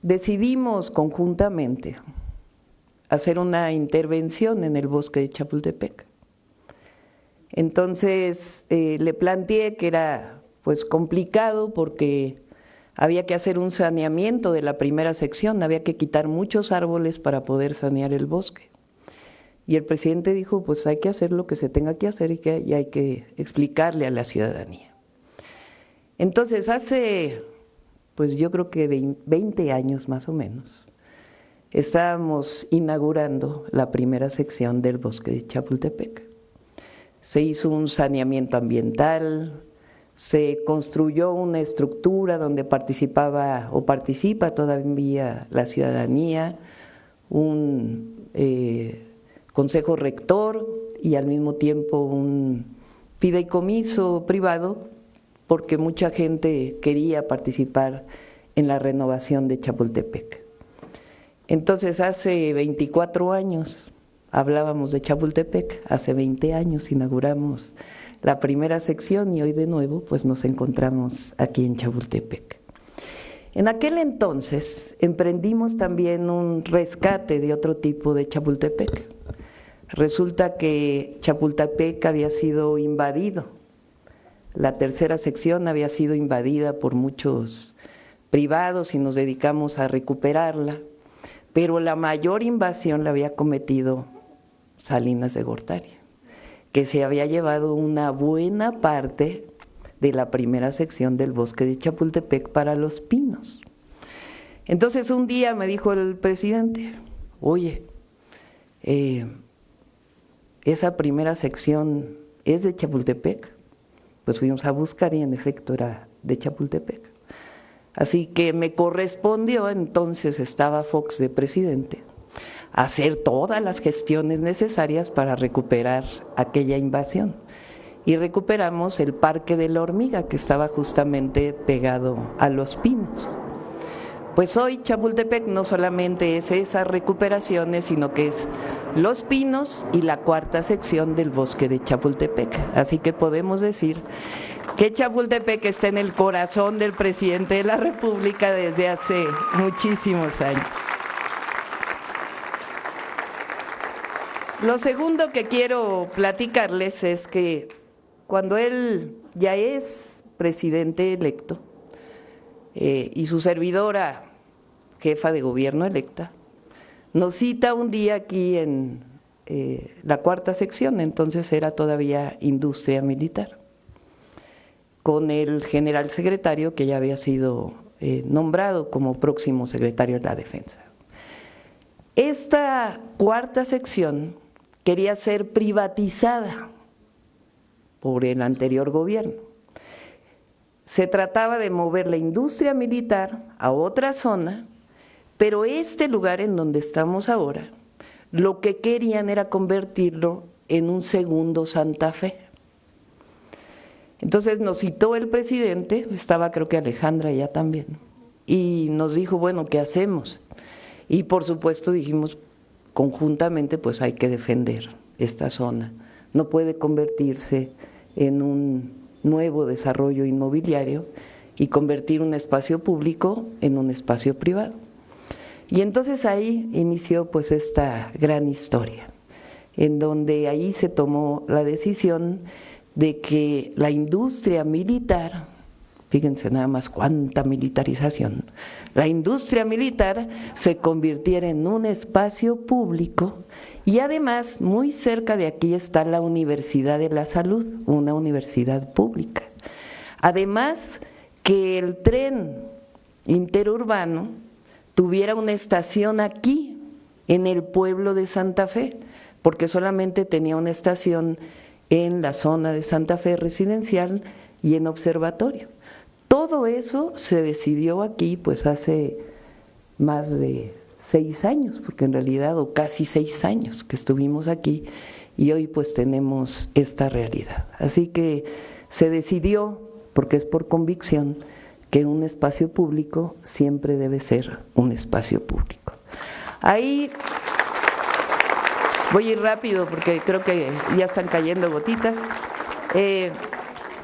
decidimos conjuntamente hacer una intervención en el bosque de Chapultepec. Entonces le planteé que era pues complicado porque había que hacer un saneamiento de la primera sección, había que quitar muchos árboles para poder sanear el bosque. Y el presidente dijo, pues hay que hacer lo que se tenga que hacer y hay que explicarle a la ciudadanía. Entonces hace, pues yo creo que 20 años más o menos, estábamos inaugurando la primera sección del bosque de Chapultepec. Se hizo un saneamiento ambiental, se construyó una estructura donde participaba o participa todavía la ciudadanía, un consejo rector y al mismo tiempo un fideicomiso privado, porque mucha gente quería participar en la renovación de Chapultepec. Entonces hace 24 años hablábamos de Chapultepec, hace 20 años inauguramos la primera sección y hoy de nuevo pues nos encontramos aquí en Chapultepec. En aquel entonces emprendimos también un rescate de otro tipo de Chapultepec. Resulta que Chapultepec había sido invadido, la tercera sección había sido invadida por muchos privados y nos dedicamos a recuperarla, pero la mayor invasión la había cometido Salinas de Gortari, que se había llevado una buena parte de la primera sección del bosque de Chapultepec para Los Pinos. Entonces un día me dijo el presidente, oye, esa primera sección es de Chapultepec. Pues fuimos a buscar y en efecto era de Chapultepec. Así que me correspondió, entonces estaba Fox de presidente, hacer todas las gestiones necesarias para recuperar aquella invasión. Y recuperamos el Parque de la Hormiga, que estaba justamente pegado a Los Pinos. Pues hoy Chapultepec no solamente es esas recuperaciones, sino que es Los Pinos y la cuarta sección del bosque de Chapultepec. Así que podemos decir que Chapultepec está en el corazón del presidente de la República desde hace muchísimos años. Lo segundo que quiero platicarles es que cuando él ya es presidente electo y su servidora, jefa de gobierno electa, nos cita un día aquí en la cuarta sección, entonces era todavía industria militar, con el general secretario que ya había sido nombrado como próximo secretario de la Defensa. Esta cuarta sección quería ser privatizada por el anterior gobierno. Se trataba de mover la industria militar a otra zona, pero este lugar en donde estamos ahora, lo que querían era convertirlo en un segundo Santa Fe. Entonces nos citó el presidente, estaba creo que Alejandra ya también, y nos dijo, bueno, ¿qué hacemos? Y por supuesto dijimos, conjuntamente pues hay que defender esta zona, no puede convertirse en un nuevo desarrollo inmobiliario y convertir un espacio público en un espacio privado. Y entonces ahí inició pues esta gran historia, en donde ahí se tomó la decisión de que la industria militar, fíjense nada más cuánta militarización, la industria militar se convirtiera en un espacio público y además muy cerca de aquí está la Universidad de la Salud, una universidad pública. Además que el tren interurbano tuviera una estación aquí, en el pueblo de Santa Fe, porque solamente tenía una estación en la zona de Santa Fe residencial y en observatorio. Todo eso se decidió aquí pues hace más de 6 años, porque en realidad o casi 6 años que estuvimos aquí y hoy pues tenemos esta realidad. Así que se decidió, porque es por convicción, que un espacio público siempre debe ser un espacio público. Ahí voy a ir rápido porque creo que ya están cayendo gotitas.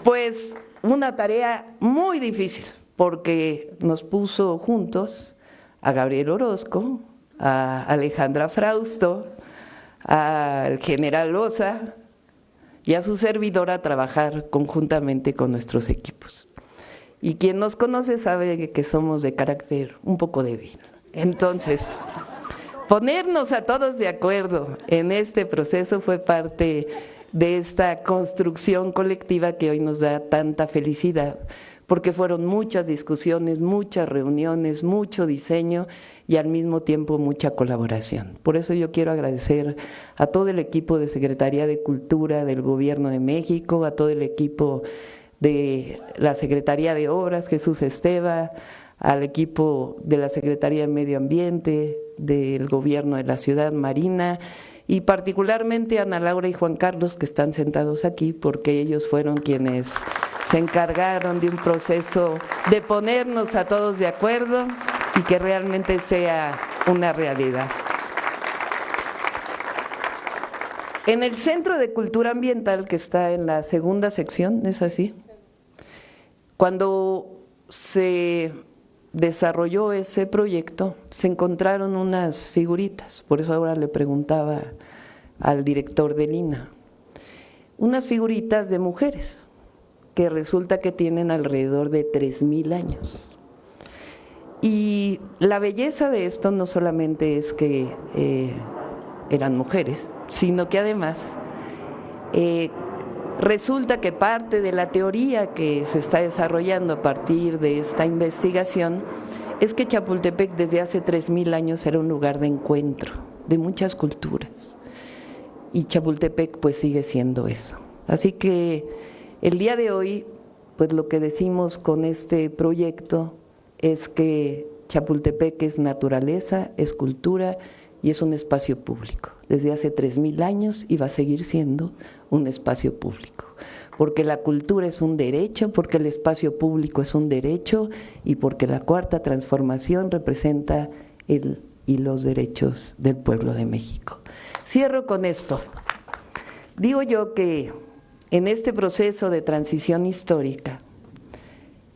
Pues una tarea muy difícil porque nos puso juntos a Gabriel Orozco, a Alejandra Frausto, al general Loza y a su servidora a trabajar conjuntamente con nuestros equipos. Y quien nos conoce sabe que somos de carácter un poco débil. Entonces, ponernos a todos de acuerdo en este proceso fue parte de esta construcción colectiva que hoy nos da tanta felicidad, porque fueron muchas discusiones, muchas reuniones, mucho diseño y al mismo tiempo mucha colaboración. Por eso yo quiero agradecer a todo el equipo de Secretaría de Cultura del Gobierno de México, a todo el equipo de la Secretaría de Obras, Jesús Esteva, al equipo de la Secretaría de Medio Ambiente, del Gobierno de la Ciudad, Marina, y particularmente a Ana Laura y Juan Carlos, que están sentados aquí, porque ellos fueron quienes se encargaron de un proceso de ponernos a todos de acuerdo y que realmente sea una realidad. En el Centro de Cultura Ambiental, que está en la segunda sección, ¿es así? Cuando se desarrolló ese proyecto, se encontraron unas figuritas, por eso ahora le preguntaba al director del INAH, unas figuritas de mujeres, que resulta que tienen alrededor de 3,000 años. Y la belleza de esto no solamente es que eran mujeres, sino que además resulta que parte de la teoría que se está desarrollando a partir de esta investigación es que Chapultepec desde hace 3,000 años era un lugar de encuentro de muchas culturas y Chapultepec pues sigue siendo eso. Así que el día de hoy pues lo que decimos con este proyecto es que Chapultepec es naturaleza, es cultura y es un espacio público. Desde hace 3,000 años y va a seguir siendo un espacio público. Porque la cultura es un derecho, porque el espacio público es un derecho y porque la Cuarta Transformación representa el y los derechos del pueblo de México. Cierro con esto. Digo yo que en este proceso de transición histórica,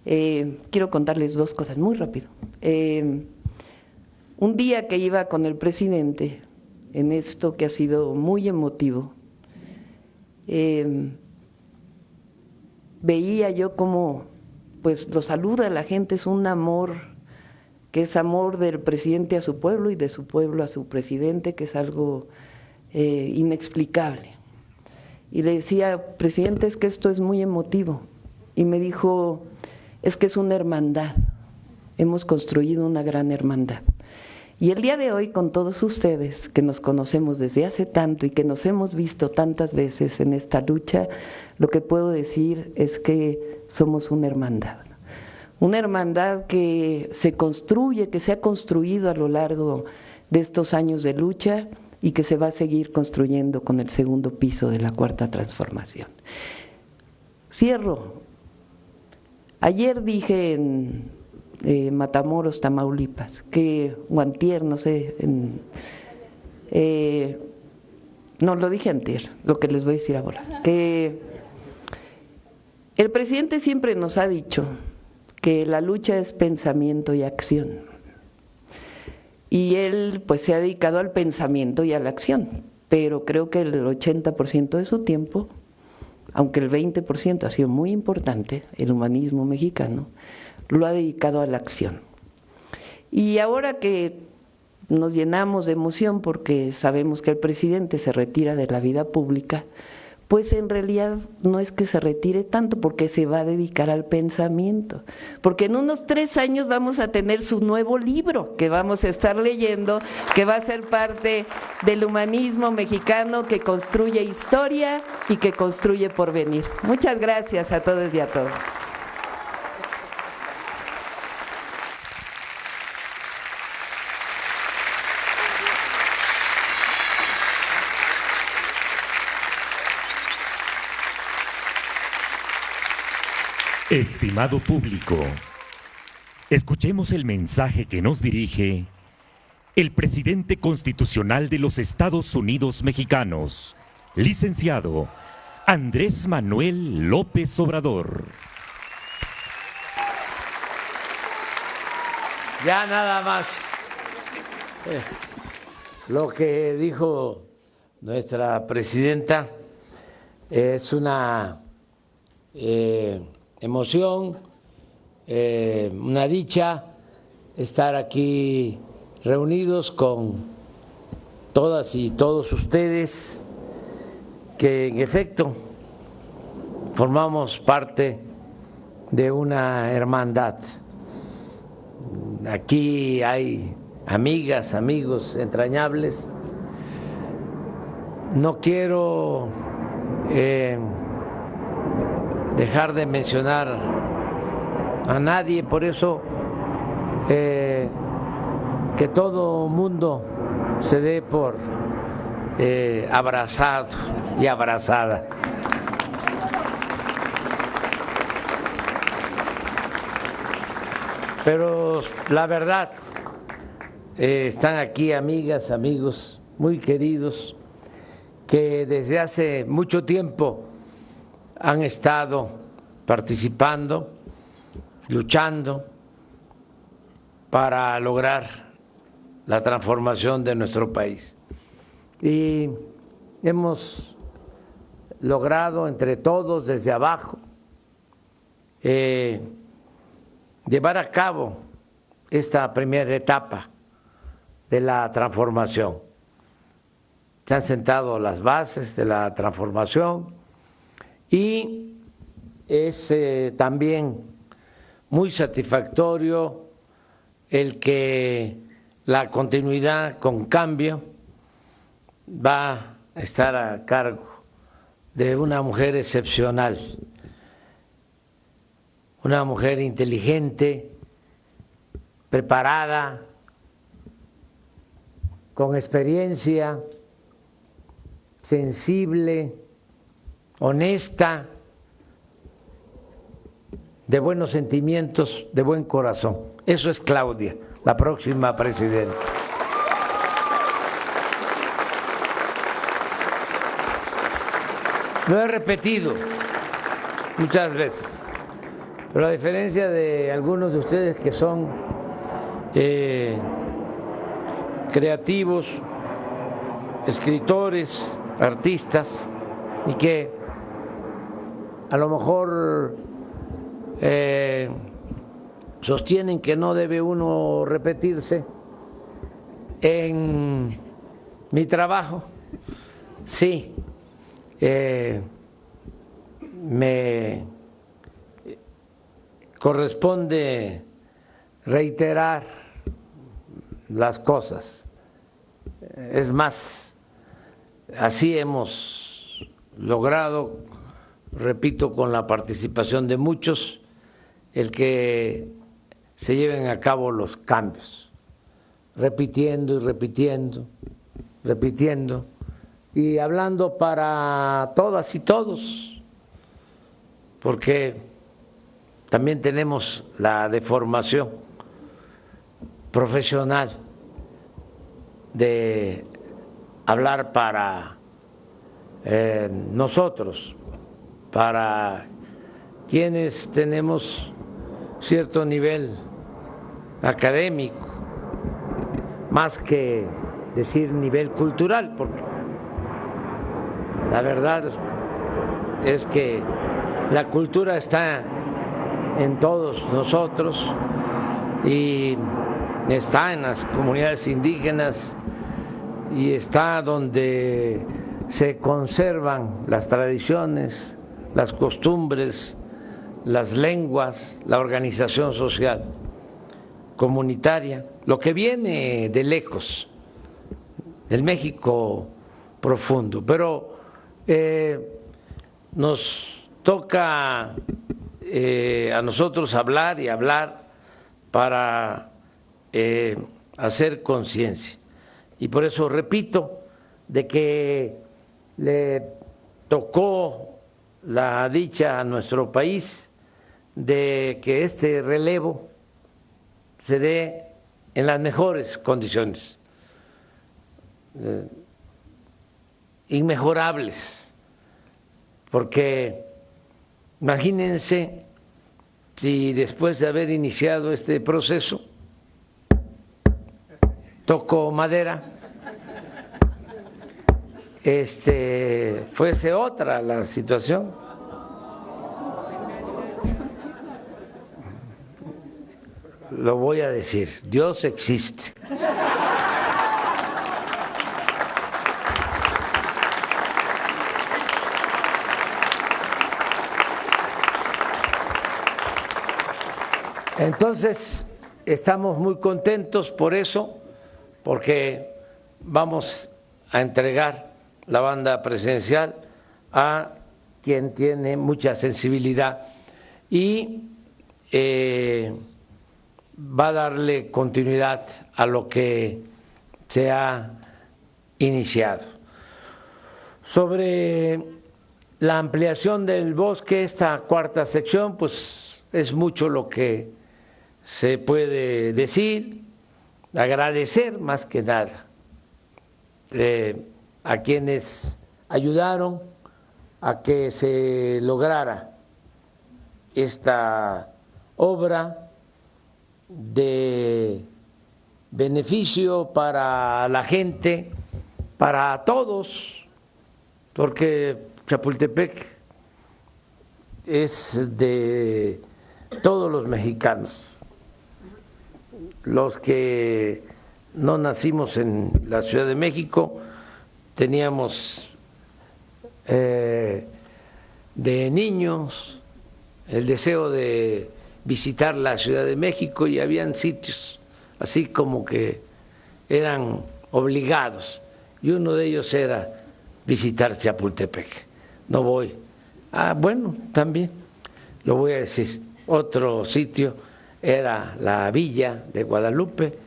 quiero contarles 2 cosas muy rápido. Un día que iba con el presidente en esto que ha sido muy emotivo, veía yo cómo pues lo saluda la gente, es un amor que es amor del presidente a su pueblo y de su pueblo a su presidente, que es algo inexplicable. Y le decía, presidente, es que esto es muy emotivo. Y me dijo, es que es una hermandad, hemos construido una gran hermandad. Y el día de hoy, con todos ustedes, que nos conocemos desde hace tanto y que nos hemos visto tantas veces en esta lucha, lo que puedo decir es que somos una hermandad. Una hermandad que se construye, que se ha construido a lo largo de estos años de lucha y que se va a seguir construyendo con el segundo piso de la Cuarta Transformación. Cierro. Ayer dije en Matamoros, Tamaulipas, o antier, no sé, no, lo dije antier, lo que les voy a decir ahora, que el presidente siempre nos ha dicho que la lucha es pensamiento y acción. y él pues se ha dedicado al pensamiento y a la acción, pero creo que el 80% de su tiempo, aunque el 20% ha sido muy importante, el humanismo mexicano, lo ha dedicado a la acción. Y ahora que nos llenamos de emoción porque sabemos que el presidente se retira de la vida pública, pues en realidad no es que se retire tanto, porque se va a dedicar al pensamiento. Porque en unos 3 años vamos a tener su nuevo libro que vamos a estar leyendo, que va a ser parte del humanismo mexicano que construye historia y que construye porvenir. Muchas gracias a todos y a todas. Estimado público, escuchemos el mensaje que nos dirige el presidente constitucional de los Estados Unidos mexicanos, licenciado Andrés Manuel López Obrador. Ya nada más lo que dijo nuestra presidenta es una emoción, una dicha estar aquí reunidos con todas y todos ustedes que en efecto formamos parte de una hermandad. Aquí hay amigas, amigos entrañables. No quiero dejar de mencionar a nadie, por eso que todo mundo se dé por abrazado y abrazada. Pero la verdad, están aquí amigas, amigos muy queridos que desde hace mucho tiempo han estado participando, luchando para lograr la transformación de nuestro país. Y hemos logrado entre todos, desde abajo, llevar a cabo esta primera etapa de la transformación. Se han sentado las bases de la transformación y es también muy satisfactorio el que la continuidad con cambio va a estar a cargo de una mujer excepcional, una mujer inteligente, preparada, con experiencia, sensible, honesta, de buenos sentimientos, de buen corazón. Eso es Claudia, la próxima presidenta. Lo he repetido muchas veces, pero a diferencia de algunos de ustedes que son creativos, escritores, artistas, y que a lo mejor sostienen que no debe uno repetirse, en mi trabajo sí me corresponde reiterar las cosas. Es más, así hemos logrado, repito, con la participación de muchos, el que se lleven a cabo los cambios, repitiendo y repitiendo, repitiendo, y hablando para todas y todos, porque también tenemos la deformación profesional de hablar para nosotros, para quienes tenemos cierto nivel académico, más que decir nivel cultural, porque la verdad es que la cultura está en todos nosotros y está en las comunidades indígenas y está donde se conservan las tradiciones, las costumbres, las lenguas, la organización social comunitaria, lo que viene de lejos, del México profundo. Pero nos toca a nosotros hablar y hablar para hacer conciencia. Y por eso repito de que le tocó la dicha a nuestro país de que este relevo se dé en las mejores condiciones, inmejorables, porque imagínense si después de haber iniciado este proceso, toco madera, fuese otra la situación. Lo voy a decir, Dios existe. Entonces, estamos muy contentos por eso, porque vamos a entregar la banda presidencial a quien tiene mucha sensibilidad y va a darle continuidad a lo que se ha iniciado. Sobre la ampliación del bosque, esta cuarta sección, pues es mucho lo que se puede decir, agradecer más que nada a quienes ayudaron a que se lograra esta obra de beneficio para la gente, para todos, porque Chapultepec es de todos los mexicanos. Los que no nacimos en la Ciudad de México teníamos de niños el deseo de visitar la Ciudad de México y habían sitios así como que eran obligados y uno de ellos era visitar Chapultepec. No voy. Bueno, también lo voy a decir. Otro sitio era la Villa de Guadalupe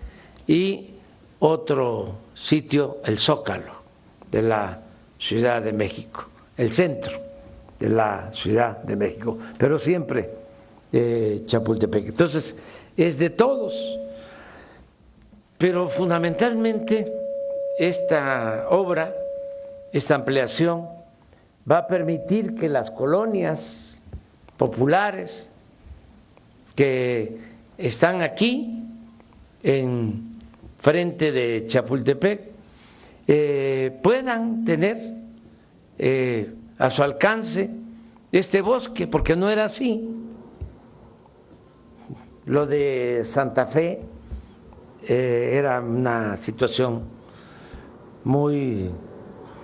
y otro sitio, el Zócalo de la Ciudad de México, el centro de la Ciudad de México, pero siempre Chapultepec. Entonces, es de todos, pero fundamentalmente esta obra, esta ampliación, va a permitir que las colonias populares que están aquí en frente de Chapultepec puedan tener a su alcance este bosque, porque no era así. Lo de Santa Fe era una situación muy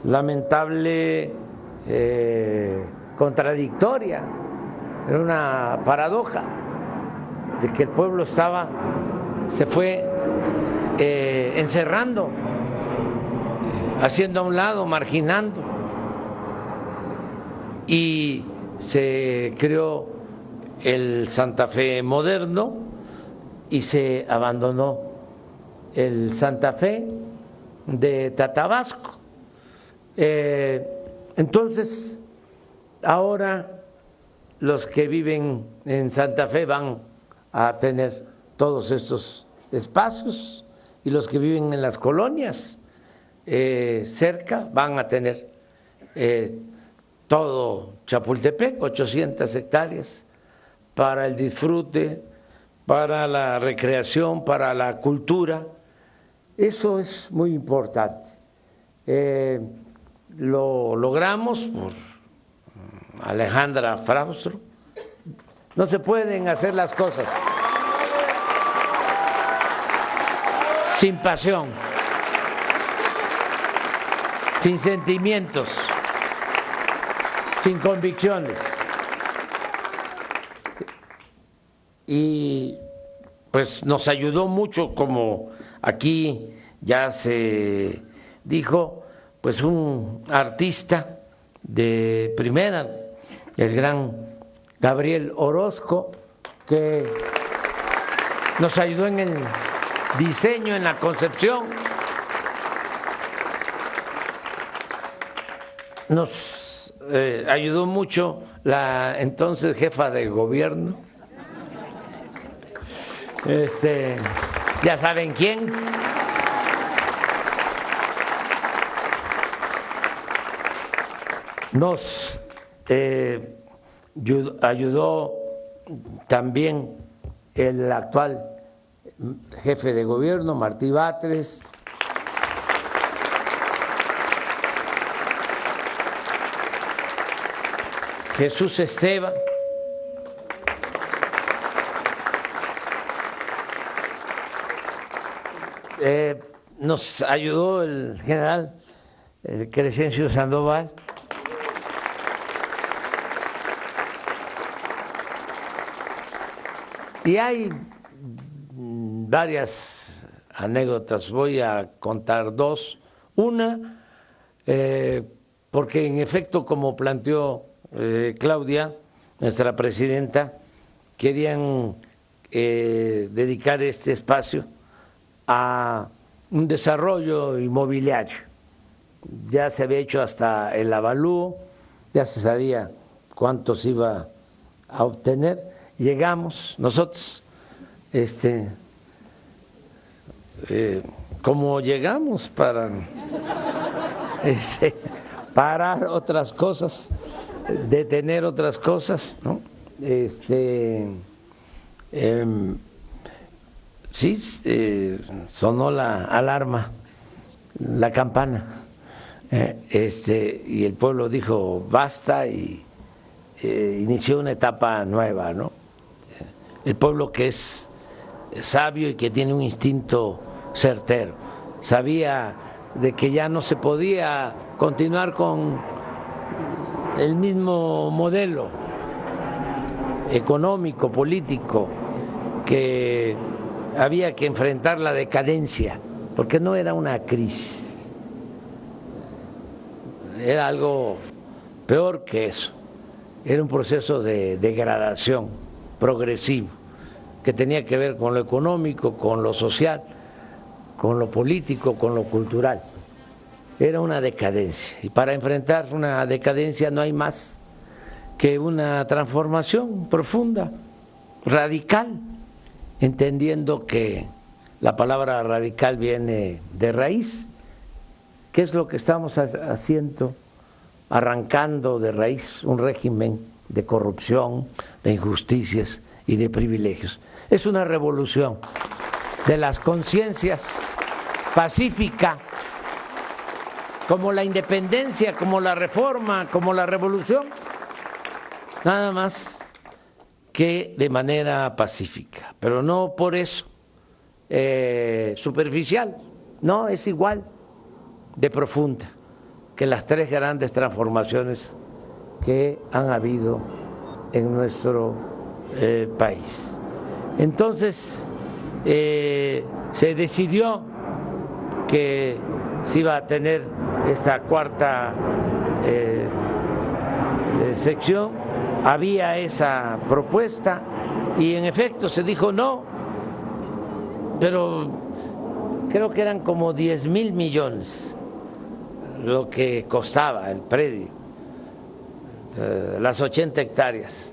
lamentable, contradictoria, era una paradoja de que el pueblo se fue encerrando, haciendo a un lado, marginando, y se creó el Santa Fe moderno y se abandonó el Santa Fe de Tatabasco. Entonces, ahora los que viven en Santa Fe van a tener todos estos espacios y los que viven en las colonias cerca van a tener todo Chapultepec, 800 hectáreas para el disfrute, para la recreación, para la cultura Eso es muy importante. Lo logramos por Alejandra Fraustro. No se pueden hacer las cosas sin pasión, sin sentimientos, sin convicciones. Y pues nos ayudó mucho, como aquí ya se dijo, pues un artista de primera, el gran Gabriel Orozco, que nos ayudó en el diseño, en la concepción. Nos ayudó mucho la entonces jefa de gobierno, ya saben quién. Nos ayudó también el actual jefe de gobierno, Martí Batres. Jesús Esteban. Nos ayudó el general Crescencio Sandoval. Y hay varias anécdotas, voy a contar dos. Una, porque en efecto, como planteó Claudia, nuestra presidenta, querían dedicar este espacio a un desarrollo inmobiliario. Ya se había hecho hasta el avalúo, ya se sabía cuánto se iba a obtener. Llegamos nosotros, como llegamos para parar otras cosas, detener otras cosas, ¿no? Sí, sonó la alarma, la campana, y el pueblo dijo basta y inició una etapa nueva, ¿no? El pueblo, que es sabio y que tiene un instinto certero, sabía de que ya no se podía continuar con el mismo modelo económico, político, que había que enfrentar la decadencia, porque no era una crisis, era algo peor que eso, era un proceso de degradación progresivo que tenía que ver con lo económico, con lo social, con lo político, con lo cultural. Era una decadencia, y para enfrentar una decadencia no hay más que una transformación profunda, radical, entendiendo que la palabra radical viene de raíz. ¿Qué es lo que estamos haciendo? Arrancando de raíz un régimen de corrupción, de injusticias y de privilegios. Es una revolución de las conciencias pacífica, como la independencia, como la reforma, como la revolución, nada más que de manera pacífica, pero no por eso superficial, no, es igual de profunda que las tres grandes transformaciones que han habido en nuestro país. Entonces se decidió que se iba a tener esta cuarta sección, había esa propuesta y en efecto se dijo no, pero creo que eran como 10,000 millones lo que costaba el predio, las 80 hectáreas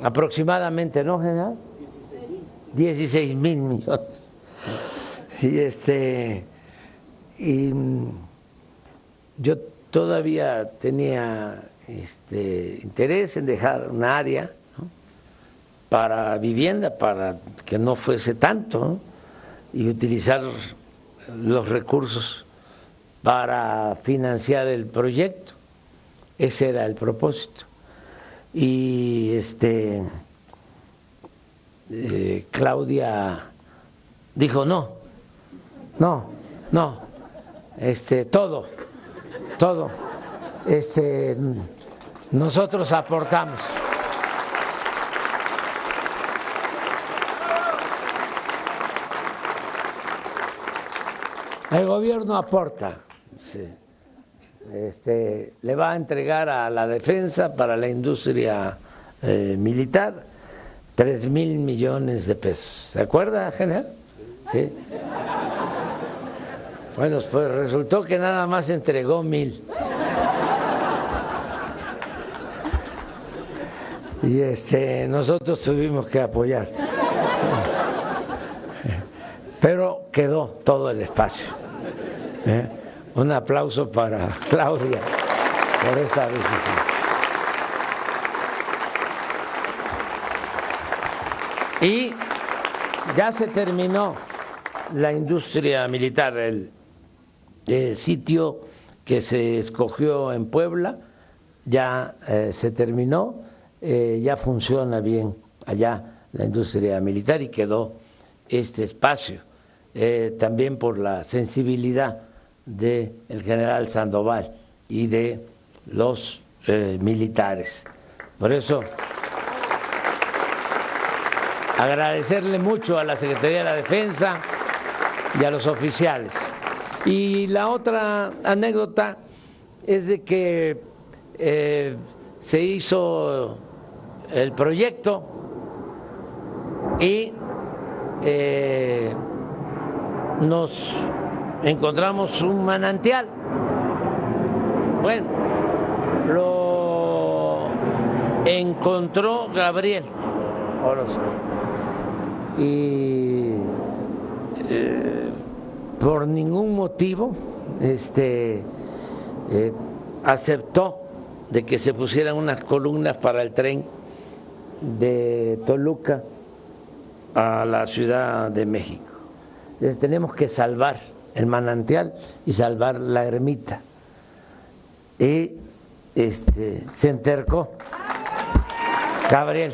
aproximadamente, ¿no, general? 16,000 millones. Y yo todavía tenía interés en dejar un área, ¿no?, para vivienda, para que no fuese tanto, ¿no? y utilizar los recursos para financiar el proyecto. Ese era el propósito. Y Claudia dijo no, todo, nosotros aportamos. El gobierno aporta, sí. Le va a entregar a la defensa para la industria militar 3,000 millones de pesos. ¿Se acuerda, general? Sí. Bueno, pues resultó que nada más entregó 1,000. Y nosotros tuvimos que apoyar. Pero quedó todo el espacio. Un aplauso para Claudia por esa decisión. Y ya se terminó la industria militar, el sitio que se escogió en Puebla ya se terminó, ya funciona bien allá la industria militar y quedó este espacio, también por la sensibilidad del general Sandoval y de los militares. Por eso, agradecerle mucho a la Secretaría de la Defensa y a los oficiales. Y la otra anécdota es de que se hizo el proyecto y nos encontramos un manantial. Bueno, lo encontró Gabriel Orozco y por ningún motivo aceptó de que se pusieran unas columnas para el tren de Toluca a la Ciudad de México. Entonces, tenemos que salvar el manantial y salvar la ermita. Y se entercó Gabriel.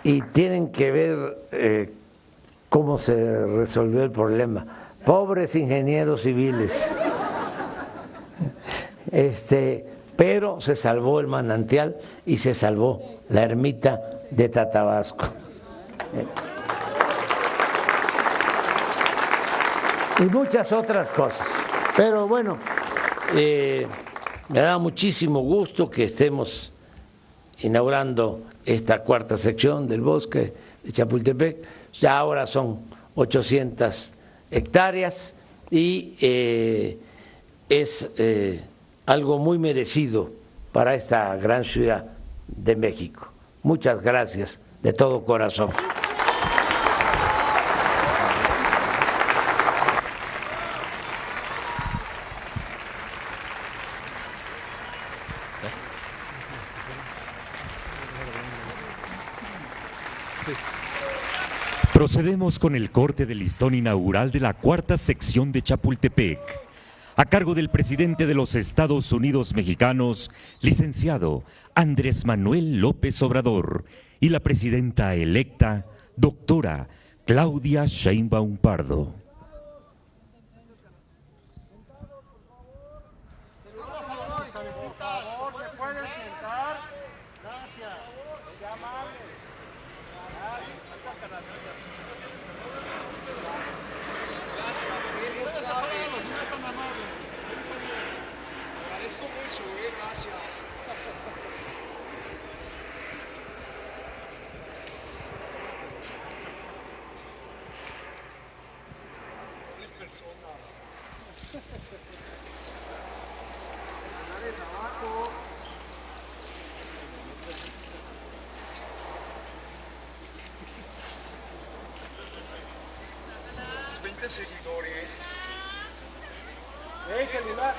Y tienen que ver cómo se resolvió el problema. Pobres ingenieros civiles. Pero se salvó el manantial y se salvó la ermita de Tatabasco. Y muchas otras cosas. Pero bueno, me da muchísimo gusto que estemos inaugurando esta cuarta sección del bosque de Chapultepec. Ya ahora son 800 hectáreas y es algo muy merecido para esta gran ciudad de México. Muchas gracias de todo corazón. Procedemos con el corte del listón inaugural de la cuarta sección de Chapultepec, a cargo del presidente de los Estados Unidos mexicanos, licenciado Andrés Manuel López Obrador, y la presidenta electa, doctora Claudia Sheinbaum Pardo. Seguidores. Celular.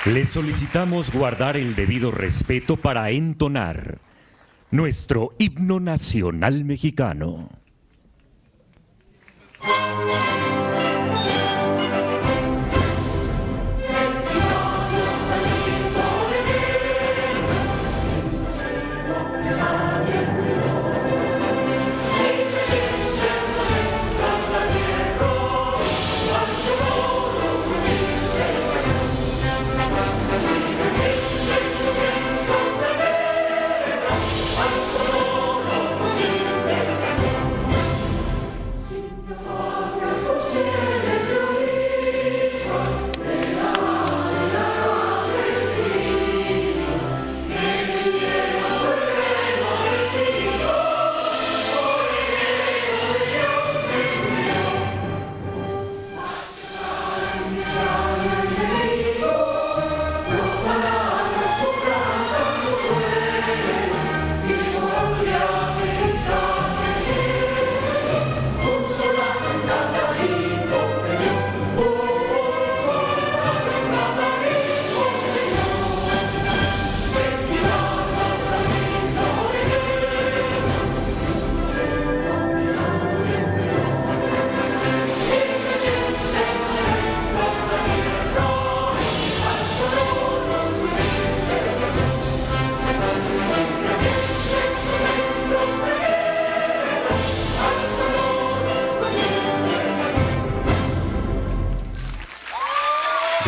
Les solicitamos guardar el debido respeto para entonar nuestro himno nacional mexicano.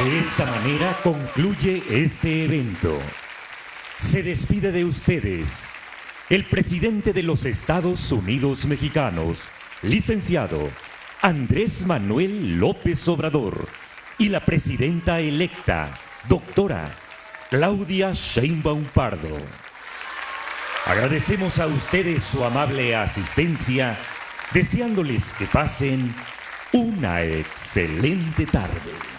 De esta manera concluye este evento. Se despide de ustedes el presidente de los Estados Unidos mexicanos, licenciado Andrés Manuel López Obrador, y la presidenta electa, doctora Claudia Sheinbaum Pardo. Agradecemos a ustedes su amable asistencia, deseándoles que pasen una excelente tarde.